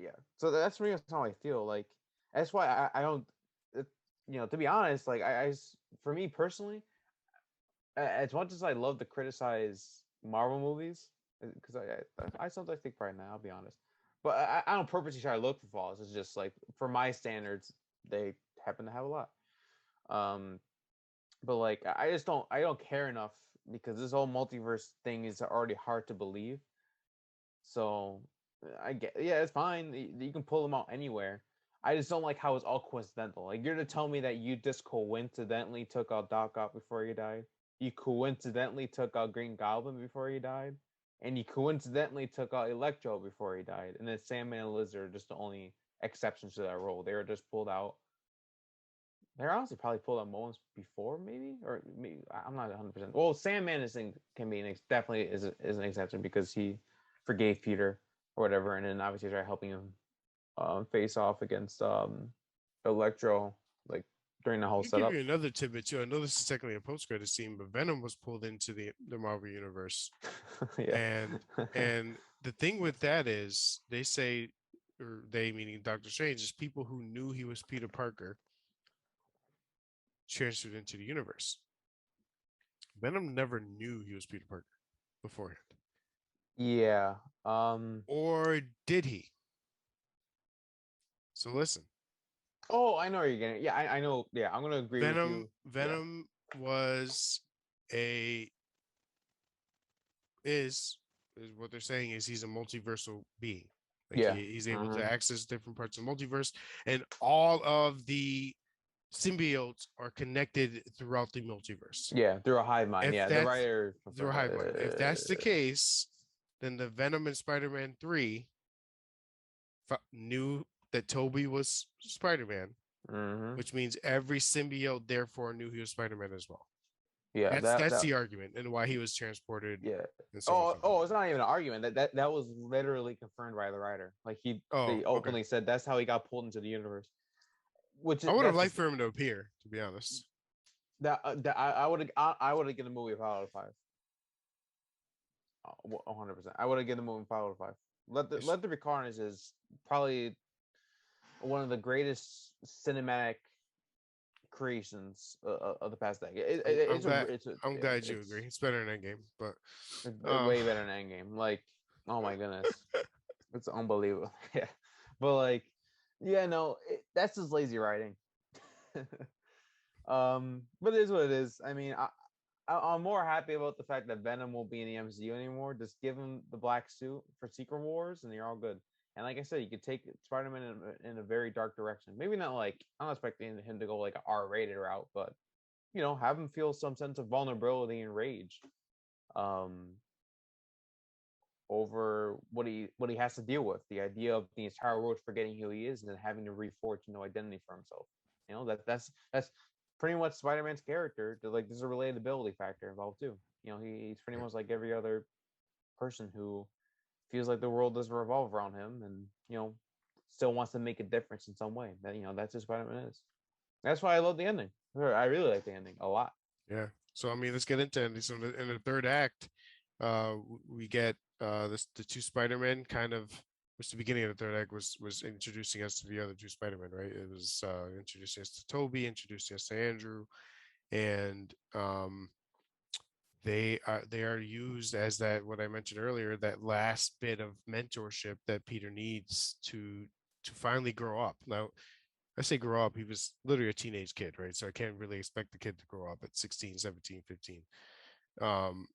yeah. So that's me. That's how I feel. Like that's why I don't. It, to be honest, like for me personally, as much as I love to criticize Marvel movies, because I sometimes take pride in that. I'll be honest, but I don't purposely try to look for flaws. It's just like for my standards, they happen to have a lot. Um, but like I don't care enough because this whole multiverse thing is already hard to believe. So I get, yeah, it's fine. You can pull them out anywhere. I just don't like how it's all coincidental. Like you're to tell me that you just coincidentally took out Doc Ock before he died. You coincidentally took out Green Goblin before he died, and you coincidentally took out Electro before he died. And then Sandman and Lizard are just the only exceptions to that rule. They were just pulled out. They're honestly probably pulled out moments before, maybe, or maybe I'm not 100%. Well, Sandman can be definitely is an exception because he forgave Peter or whatever, and then obviously tried helping him face off against Electro, like during the whole I'll give setup. you another tidbit too. I know this is technically a post-credit scene, but Venom was pulled into the Marvel universe, Yeah. and the thing with that is they say, or they meaning Doctor Strange, is people who knew he was Peter Parker transferred into the universe. Venom never knew he was Peter Parker beforehand, Yeah. or did he? So listen, Oh, I know where you're getting. Yeah, I know. Yeah, I'm gonna agree with Venom you. Yeah. Venom was a is what they're saying is he's a multiversal being. Like Yeah. he's able to Uh-huh. access different parts of the multiverse, and all of the symbiotes are connected throughout the multiverse. Yeah, through a hive mind. If Yeah, the that's writer through a confirmed hive mind, if that's the that. case, then the Venom in Spider-Man 3 knew that Toby was Spider-Man, Mm-hmm. which means every symbiote therefore knew he was Spider-Man as well. Yeah, That's that the argument and why he was transported yeah. and so on and Oh, so forth. oh, it's not even an argument. That was literally confirmed by the writer. Like Oh, they okay. openly said that's how he got pulled into the universe. Which I is would have that's liked just for him to appear, to be honest. that I would have given the movie a 5 out of 5. 100%. I would have given the movie a 5 out of 5. It's, Let There Be Carnage is probably one of the greatest cinematic creations of the past decade. I'm glad. I'm Yeah, glad you agree. It's better than Endgame, but it's um, way better than Endgame. Like, oh my goodness, it's unbelievable. Yeah, but like, yeah, no, that's just lazy writing. But it is what it is. I mean, I'm more happy about the fact that Venom won't be in the MCU anymore. Just give him the black suit for Secret Wars, and you're all good. And like I said, you could take Spider-Man in a very dark direction. Maybe not like I'm not expecting him to go like an R-rated route, but have him feel some sense of vulnerability and rage, um, over what he has to deal with. The idea of the entire world forgetting who he is and then having to reforge a new identity for himself. That's pretty much Spider-Man's character. Like there's a relatability factor involved too. He's pretty much like every other person who feels like the world doesn't revolve around him, and still wants to make a difference in some way. That's who Spider-Man is. That's why I love the ending. I really like the ending a lot. yeah. So I mean, let's get into it. So in the third act, we get the two Spider-Men kind of. Which the beginning of the third act was introducing us to the other two Spider-Men, right? It was introducing us to Toby, introducing us to Andrew, and they are used as that what I mentioned earlier, that last bit of mentorship that Peter needs to finally grow up. Now, I say grow up, he was literally a teenage kid, right? So I can't really expect the kid to grow up at 16, 17, 15. Um,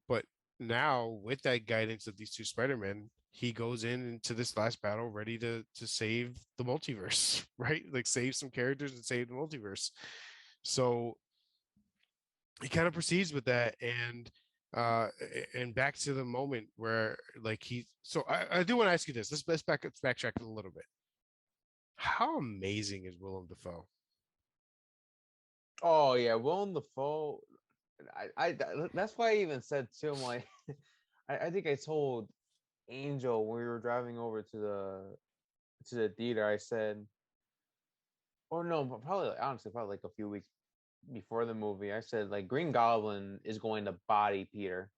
but now with that guidance of these two Spider-Men, he goes into this last battle ready to save the multiverse, right? Like save some characters and save the multiverse. So he kind of proceeds with that, and back to the moment where like I do want to ask you this. Let's backtrack a little bit. How amazing is Willem Dafoe? Oh yeah, Willem Dafoe. That's why I even said too. I'm like, I think I told Angel, when we were driving over to the theater, I said, or no, probably honestly, probably like a few weeks before the movie, I said like Green Goblin is going to body Peter.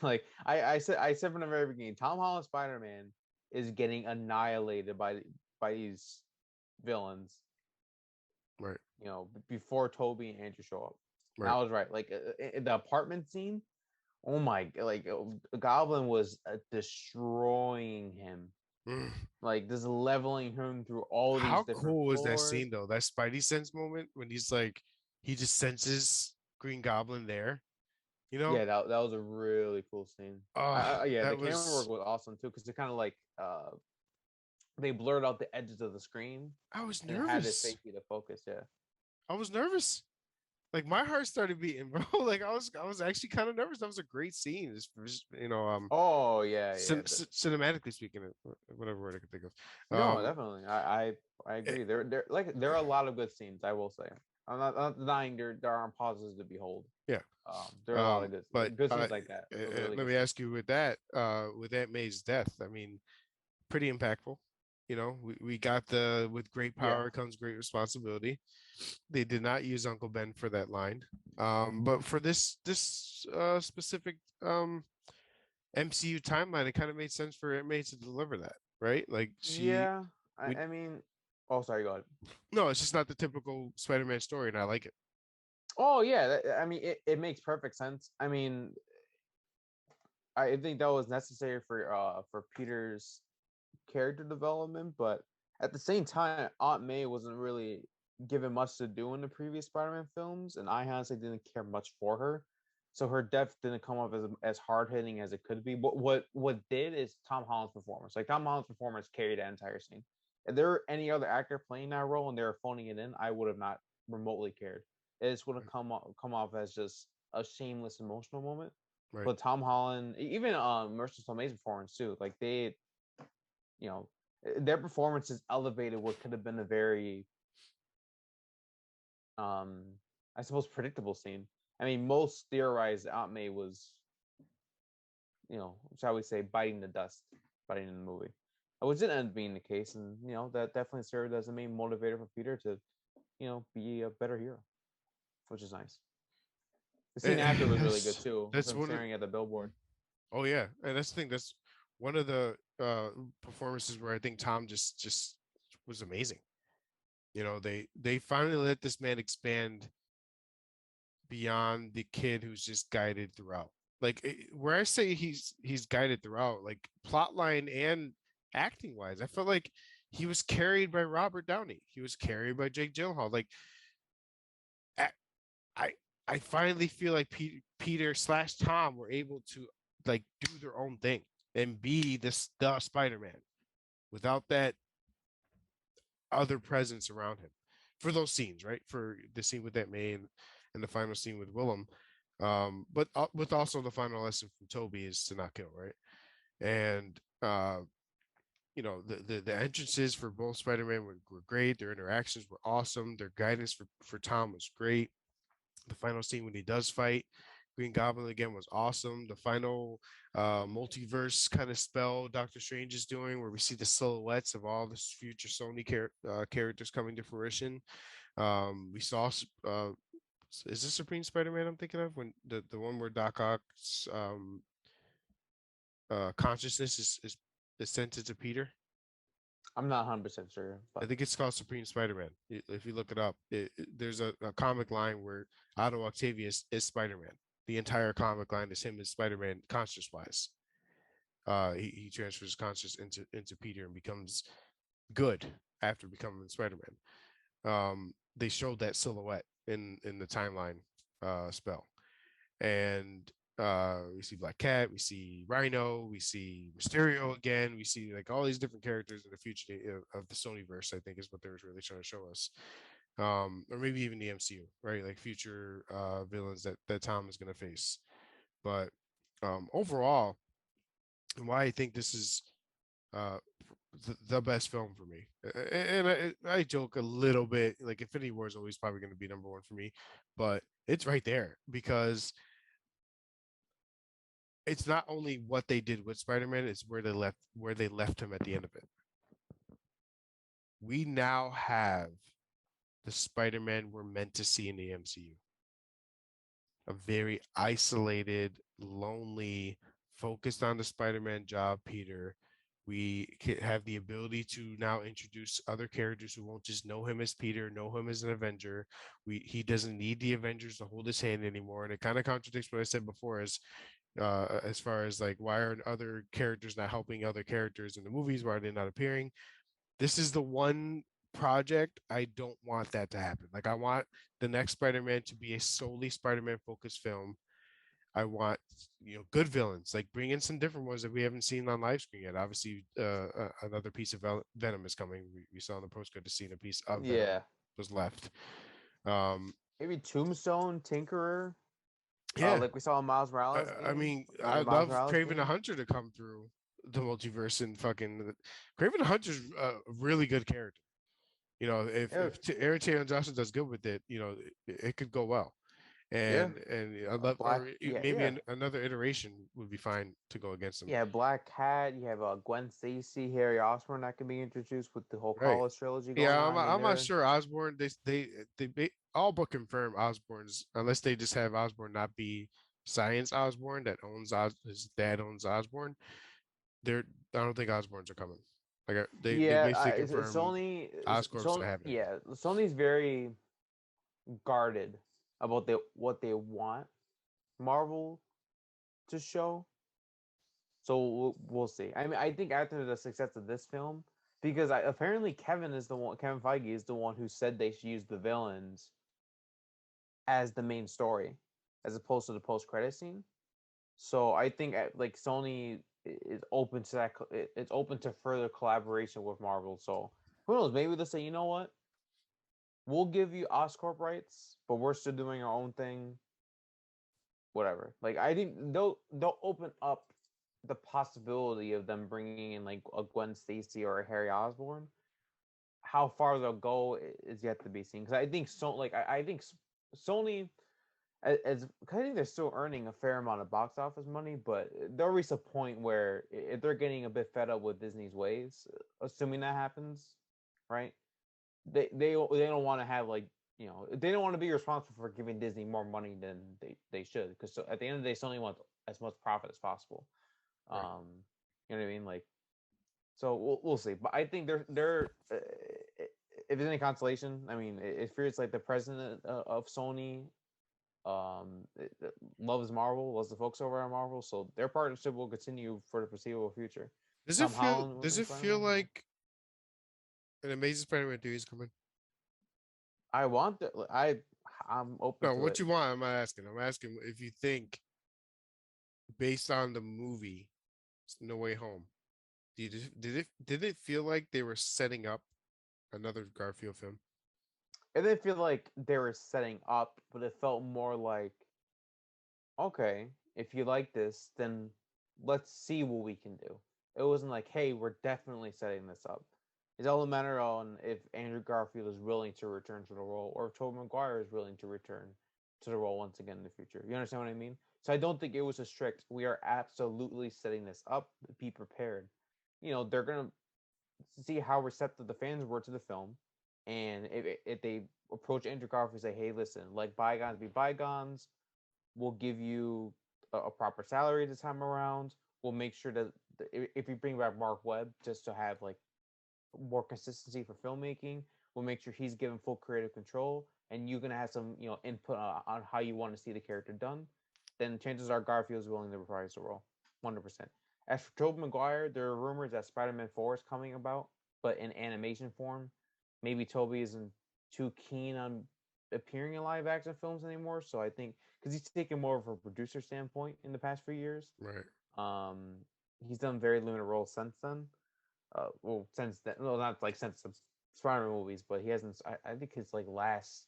Like I said from the very beginning, Tom Holland Spider Man is getting annihilated by these villains. Right. You know, before Toby and Andrew show up, and Right. I was right. Like in the apartment scene, oh my, like Goblin was destroying him, Mm. like just leveling him through all these How different cool was that floors. scene though? That Spidey sense moment when he's like, he just senses Green Goblin there. You know? Yeah, that was a really cool scene. Yeah, the That camera work was. was awesome too because it kind of like they blurred out the edges of the screen I was and it had it nervous. safety to focus. Yeah. I was nervous. Like my heart started beating, bro. Like I was actually kind of nervous. That was a great scene. Oh yeah, yeah. Cinematically speaking, whatever word I can think of. No, definitely. I Eh, agree. There are a lot of good scenes. I will say. I'm not denying there aren't pauses to behold. yeah. There are a lot of But good scenes like that. Really let good me scenes. ask you with Aunt May's death. I mean, pretty impactful. You know, we got the with great Yeah. power comes great responsibility. They did not use Uncle Ben for that line. But for this specific MCU timeline, it kind of made sense for Aunt May to deliver that, right? Like she Yeah. we I mean, oh, sorry. Go ahead. no, it's just not the typical Spider-Man story, and I like it. Oh yeah. I mean, it makes perfect sense. I mean, I think that was necessary for Peter's character development, but at the same time, Aunt May wasn't really given much to do in the previous Spider-Man films, and I honestly didn't care much for her. So her death didn't come off as hard hitting as it could be. But what did is Tom Holland's performance. Like Tom Holland's performance carried that entire scene. If there were any other actor playing that role and they were phoning it in, I would have not remotely cared. It just would have come off as just a shameless emotional moment. Right. But Tom Holland, even Marissa Tomei's performance too, like they, you know, their performances elevated what could have been a very, um, I suppose, predictable scene. I mean, most theorized Aunt May was, shall we say, biting the dust, biting in the movie, which didn't end up being the case, and that definitely served as a main motivator for Peter to, be a better hero, which is nice. The scene after was really good That's too, with that's him one of staring at the billboard. oh yeah, and that's the thing. That's one of the performances where I think Tom just was amazing. You know, they finally let this man expand beyond the kid who's just guided throughout. Like where I say he's guided throughout, like plot line and acting wise, I felt like he was carried by Robert Downey. He was carried by Jake Gyllenhaal. Like I I, I finally feel like Peter slash Tom were able to like do their own thing and be the Spider-Man without that other presence around him for those scenes, right? For the scene with that May and the final scene with Willem. But with also the final lesson from Toby is to not kill, right? And the entrances for both Spider-Man were great. Their interactions were awesome. Their guidance for Tom was great. The final scene when he does fight Green Goblin again was awesome. The final multiverse kind of spell Doctor Strange is doing, where we see the silhouettes of all the future Sony characters coming to fruition. We saw is this Supreme Spider-Man I'm thinking of when the one where Doc Ock's consciousness is sent into Peter. I'm not 100% sure, I but think it's called Supreme Spider-Man. If you look it up, there's a comic line where Otto Octavius is Spider-Man. The entire comic line is him as Spider-Man conscious-wise. He transfers conscious into Peter and becomes good after becoming Spider-Man. They showed that silhouette in the timeline spell, and we see Black Cat, we see Rhino, we see Mysterio again, we see like all these different characters in the future of the Sonyverse. I think is what they were really trying to show us, or maybe even the MCU, right? Like future villains that Tom is going to face. But overall, why I think this is uh, the best film for me. And I joke a little bit, like Infinity War is always probably going to be number one for me, but it's right there because it's not only what they did with Spider-Man, it's where they left him at the end of it. We now have the Spider-Man we're meant to see in the MCU. A very isolated, lonely, focused on the Spider-Man job, Peter. We have the ability to now introduce other characters who won't just know him as Peter, know him as an Avenger. He doesn't need the Avengers to hold his hand anymore, and it kind of contradicts what I said before, as far as like why are other characters not helping other characters in the movies? Why are they not appearing? This is the one project I don't want that to happen. Like I want the next Spider-Man to be a solely Spider-Man focused film. I want good villains, like bring in some different ones that we haven't seen on live screen yet. Obviously, another piece of Venom is coming. We saw in the post credit scene a piece of Venom Yeah, was left. Um, maybe Tombstone, Tinkerer, yeah, like we saw in Miles Morales I game, mean, in I the Miles love Morales Craven the game. Hunter to come through the multiverse and fucking Craven the Hunter's a really good character. Yeah, If Aaron Taylor Johnson does good with it, it could go well. yeah, And I love, Black. or Yeah, maybe yeah, another iteration would be fine to go against him. yeah. Black Cat. You have Gwen Stacy, Harry Osborn that can be introduced with the whole Right. college trilogy going Yeah, on. I mean, I'm not they're sure Osborne. They all but confirm Osborne's unless they just have Osborne not be Science Osborne that owns his dad owns Osborne. They're I don't think Osbornes are coming. Like they yeah. basically confirm Sony, Oscorp's to Sony, have it. yeah. Sony's very guarded about what they want Marvel to show. So we'll see. I mean, I think after the success of this film, because apparently Kevin Feige is the one who said they should use the villains as the main story, as opposed to the post credit scene. So I think like Sony is open to that. It's open to further collaboration with Marvel. So who knows? Maybe they'll say, you know what? We'll give you Oscorp rights, but we're still doing our own thing. Whatever. Like I think they'll open up the possibility of them bringing in like a Gwen Stacy or a Harry Osborn. How far they'll go is yet to be seen. Because I think I think Sony as I think they're still earning a fair amount of box office money, but there'll reach a point where if they're getting a bit fed up with Disney's ways, assuming that happens, right? They don't want to have like they don't want to be responsible for giving Disney more money than they should because so at the end of the day, Sony wants as much profit as possible. Right. Um, you know what I mean? Like, so we'll see. But I think they're if there's any consolation, I mean, it feels like the president of Sony loves Marvel, loves the folks over at Marvel, so their partnership will continue for the foreseeable future. Does it Tom feel Holland does in it feel Spider-Man, yeah. like an Amazing Spider-Man 3 is coming? I want the I'm open No, to what it. you want? I'm not asking. I'm asking if you think based on the movie No Way Home, did it feel like they were setting up another Garfield film? It didn't feel like they were setting up, but it felt more like, okay, if you like this, then let's see what we can do. It wasn't like, hey, we're definitely setting this up. It's all a matter on if Andrew Garfield is willing to return to the role or if Tobey Maguire is willing to return to the role once again in the future. You understand what I mean? So I don't think it was a strict, we are absolutely setting this up. Be prepared. They're going to see how receptive the fans were to the film. And if they approach Andrew Garfield and say, hey, listen, let bygones be bygones, we'll give you a proper salary this time around. We'll make sure that if you bring back Mark Webb just to have like more consistency for filmmaking, we'll make sure he's given full creative control, and you're gonna have some input on how you want to see the character done. Then chances are Garfield's willing to reprise the role, 100%. As for Tobey Maguire, there are rumors that Spider-Man 4 is coming about, but in animation form. Maybe Toby isn't too keen on appearing in live action films anymore. So I think because he's taken more of a producer standpoint in the past few years, Right. um, he's done very limited roles since then. Well, since then, well, not like since the Spider-Man movies, but he hasn't. I think his like last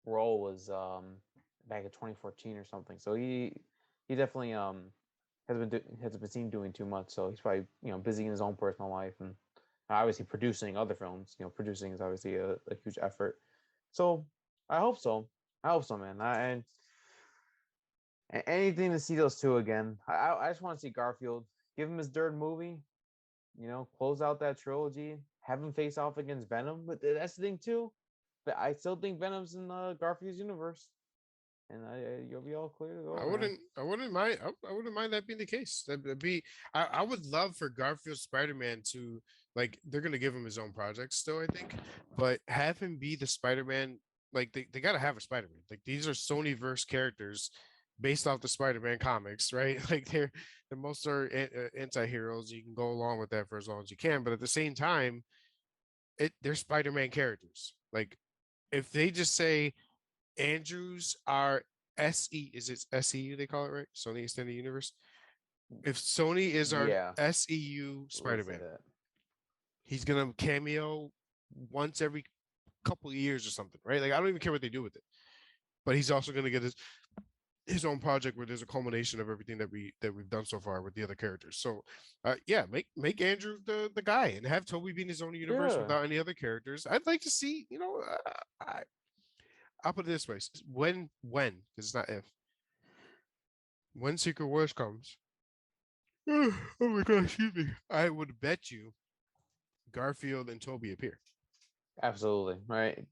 role was back in 2014 or something. So he definitely has been seen doing too much. So he's probably busy in his own personal life and obviously producing other films. Producing is obviously a huge effort. So I hope so. I hope so, man. Anything to see those two again. I just want to see Garfield. Give him his third movie. Close out that trilogy. Have him face off against Venom. But that's the thing too. But I still think Venom's in Garfield's universe, and you'll be all clear to go, man. I wouldn't mind. I wouldn't mind that being the case. That'd be. I would love for Garfield Spider-Man to like. They're gonna give him his own project still, I think, but have him be the Spider-Man. Like they got to have a Spider-Man. Like these are Sony-verse characters based off the Spider-Man comics, right? Like they're most are anti-heroes. You can go along with that for as long as you can, but at the same time, they're Spider-Man characters. Like if they just say Andrews are SE, is it SEU they call it, right? Sony Extended Universe. If Sony is our Yeah, SEU let's say Spider-Man, that. he's gonna cameo once every couple of years or something, right? Like I don't even care what they do with it. But he's also gonna get his own project where there's a culmination of everything that we've done so far with the other characters. So yeah, make Andrew the guy and have Toby be in his own universe Yeah. without any other characters. I'd like to see, I'll put it this way: when because it's not if, when Secret Wars comes, oh my god, excuse me, I would bet you Garfield and Toby appear Absolutely. Right.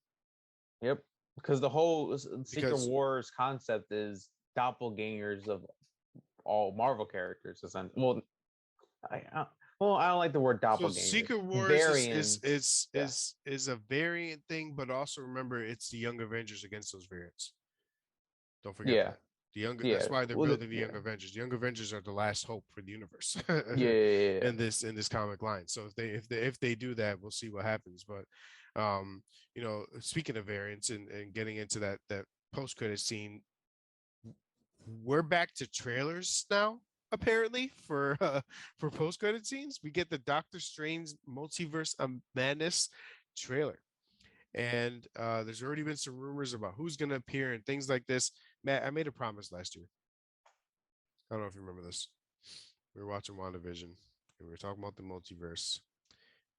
Yep. Because the whole Secret because Wars concept is doppelgangers of all Marvel characters. Essentially. I don't like the word so doppelganger. Secret Wars Variants. Yeah. is a variant thing, but also remember it's the Young Avengers against those variants. Don't forget Yeah. that. The younger Yeah. that's why they're Well, building the Young Avengers. The Young Avengers are the last hope for the universe yeah. in this comic line. So if they do that, we'll see what happens. But speaking of variants and getting into that post credit scene, we're back to trailers now. Apparently, for post credit scenes, we get the Doctor Strange Multiverse of Madness trailer. And there's already been some rumors about who's going to appear and things like this. Matt, I made a promise last year. I don't know if you remember this. We were watching WandaVision and we were talking about the multiverse.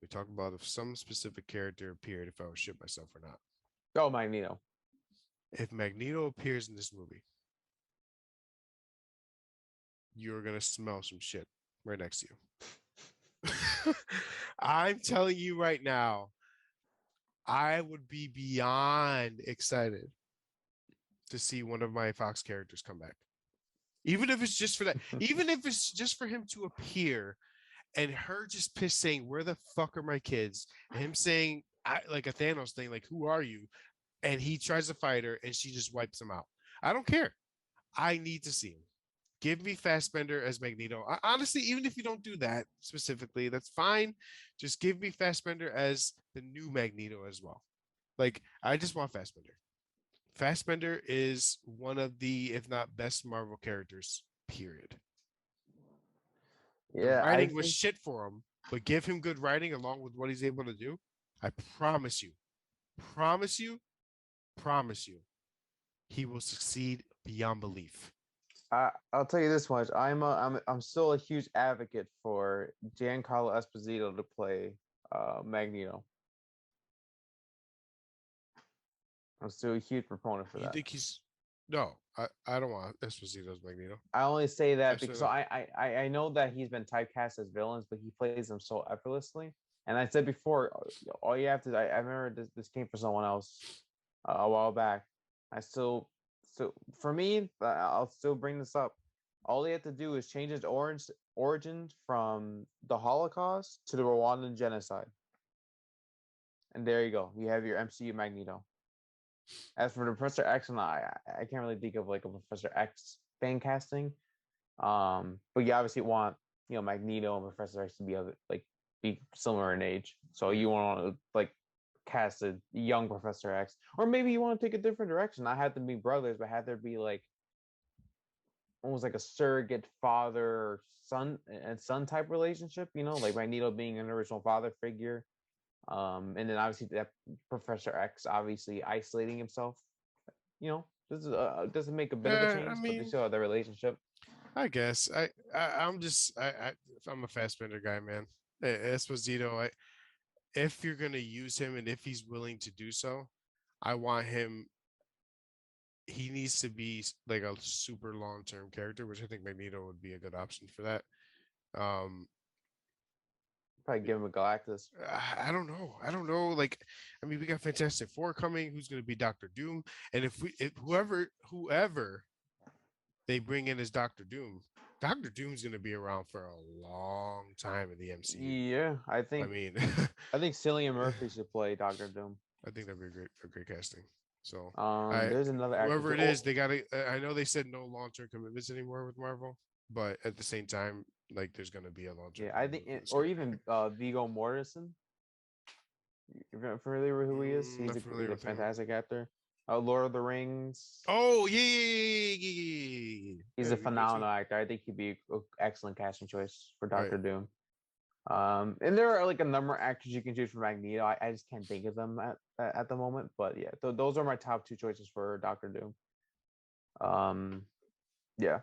We talked about if some specific character appeared, if I would ship myself or not. Oh, Magneto. If Magneto appears in this movie, you're going to smell some shit right next to you. I'm telling you right now, I would be beyond excited to see one of my Fox characters come back. Even if it's just for that, even if it's just for him to appear and her just pissed saying, "Where the fuck are my kids?" And him saying, like a Thanos thing, like, "Who are you?" And he tries to fight her and she just wipes him out. I don't care. I need to see him. Give me Fassbender as Magneto. Honestly, even if you don't do that specifically, that's fine. Just give me Fassbender as the new Magneto as well. Like, I just want Fassbender. Fassbender is one of the, if not best Marvel characters, period. The Yeah, I writing was think shit for him, but give him good writing along with what he's able to do. I promise you, promise you, promise you, he will succeed beyond belief. I'll tell you this much. I'm still a huge advocate for Giancarlo Esposito to play Magneto. I'm still a huge proponent for You that. think he's no? I don't want Esposito's Magneto. I only say that because Absolutely not. I know that he's been typecast as villains, but he plays them so effortlessly. And I said before, all you have to I remember this came from someone else a while back. I still so for me, I'll still bring this up. All he had to do is change his origin from the Holocaust to the Rwandan genocide. And there you go. You have your MCU Magneto. As for the Professor X, and I can't really think of like a Professor X fan casting. But you obviously want Magneto and Professor X to be similar in age. So you want to like cast a young Professor X, or maybe you want to take a different direction. Not have them be brothers, but have there be like almost like a surrogate father son type relationship. Like Magneto being an original father figure. And then obviously that Professor X obviously isolating himself. This doesn't make a bit of a I change, but they mean, still have their relationship. I guess I'm just I'm a Fassbender guy, man. Esposito, if you're gonna use him and if he's willing to do so, I want him he needs to be like a super long-term character, which I think Magneto would be a good option for that. Um, Probably give him a Galactus. I don't know. I don't know. Like, I mean, we got Fantastic Four coming. Who's going to be Doctor Doom? And if whoever they bring in as Doctor Doom's going to be around for a long time in the MCU. Yeah, I I think mean, Cillian Murphy should play Doctor Doom. I think that'd be a great casting. So, I There's another actor whoever too. it is, they got to. I know they said no long-term commitments anymore with Marvel, but at the same time, like there's going to be a long-term. Yeah, I think, or even Viggo Mortensen. You're familiar with who he is? Not He's familiar a with him. fantastic actor. Lord of the Rings. Oh yeah. He's a phenomenal actor. I think he'd be an excellent casting choice for Right. Doctor Doom. And there are like a number of actors you can choose for Magneto. I just can't think of them at the moment. But yeah, those are my top two choices for Doctor Doom. Yeah.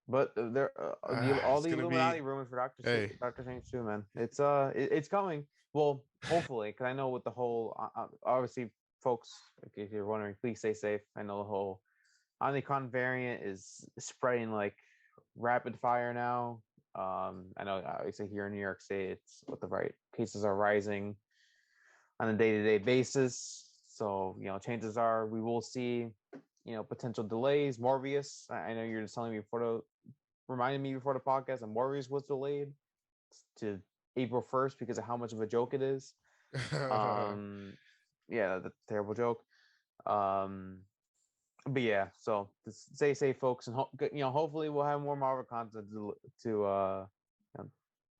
But all It's the gonna be. Illuminati rumors for Hey, Doctor Strange too, man. It's coming. Well, hopefully, because I know with the whole obviously, folks, if you're wondering, please stay safe. I know the whole Omicron variant is spreading like rapid fire now. I know obviously here in New York State, it's what the right cases are rising on a day-to-day basis. So chances are we will see potential delays. Morbius, I know you're just telling me reminding me before the podcast that Morbius was delayed to April 1st because of how much of a joke it is. Yeah, that's a terrible joke. But yeah, so stay safe, folks, and hopefully we'll have more Marvel content to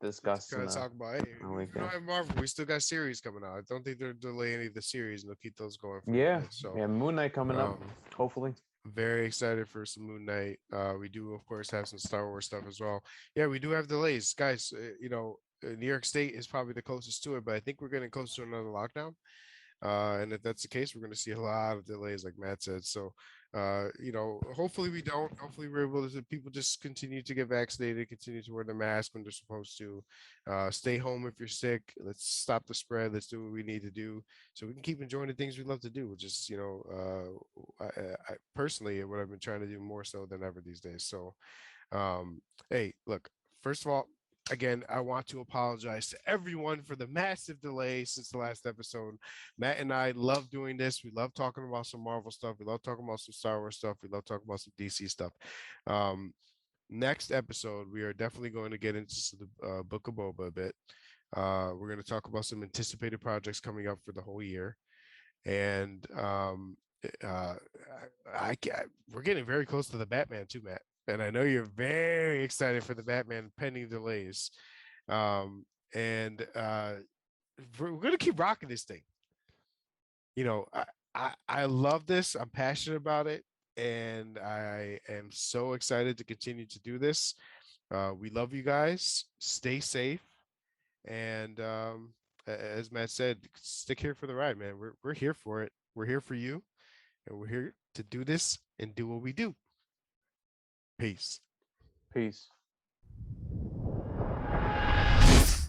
discuss in gotta the talk about. Hey, we don't weekend. have Marvel. We still got series coming out. I don't think they're delaying any of the series, and they'll keep those going for a Yeah, bit. So, Moon Knight coming up, um, hopefully. very excited for some Moon Knight. We do, of course, have some Star Wars stuff as well. Yeah, we do have delays, guys. New York State is probably the closest to it, but I think we're getting close to another lockdown. And if that's the case, we're going to see a lot of delays, like Matt said. So, hopefully we don't. Hopefully we're able to. People just continue to get vaccinated, continue to wear the mask when they're supposed to. Stay home if you're sick. Let's stop the spread. Let's do what we need to do so we can keep enjoying the things we love to do, which is, I personally what I've been trying to do more so than ever these days. So, hey, look. First of all, again, I want to apologize to everyone for the massive delay since the last episode. Matt and I love doing this. We love talking about some Marvel stuff. We love talking about some Star Wars stuff. We love talking about some DC stuff. Next episode, we are definitely going to get into the Book of Boba a bit. We're going to talk about some anticipated projects coming up for the whole year. And uh, we're getting very close to the Batman too, Matt. And I know you're very excited for the Batman pending delays. And we're gonna keep rocking this thing. I love this. I'm passionate about it, and I am so excited to continue to do this. We love you guys. Stay safe, and as Matt said, stick here for the ride, man. We're here for it. We're here for you, and we're here to do this and do what we do. Peace. Peace.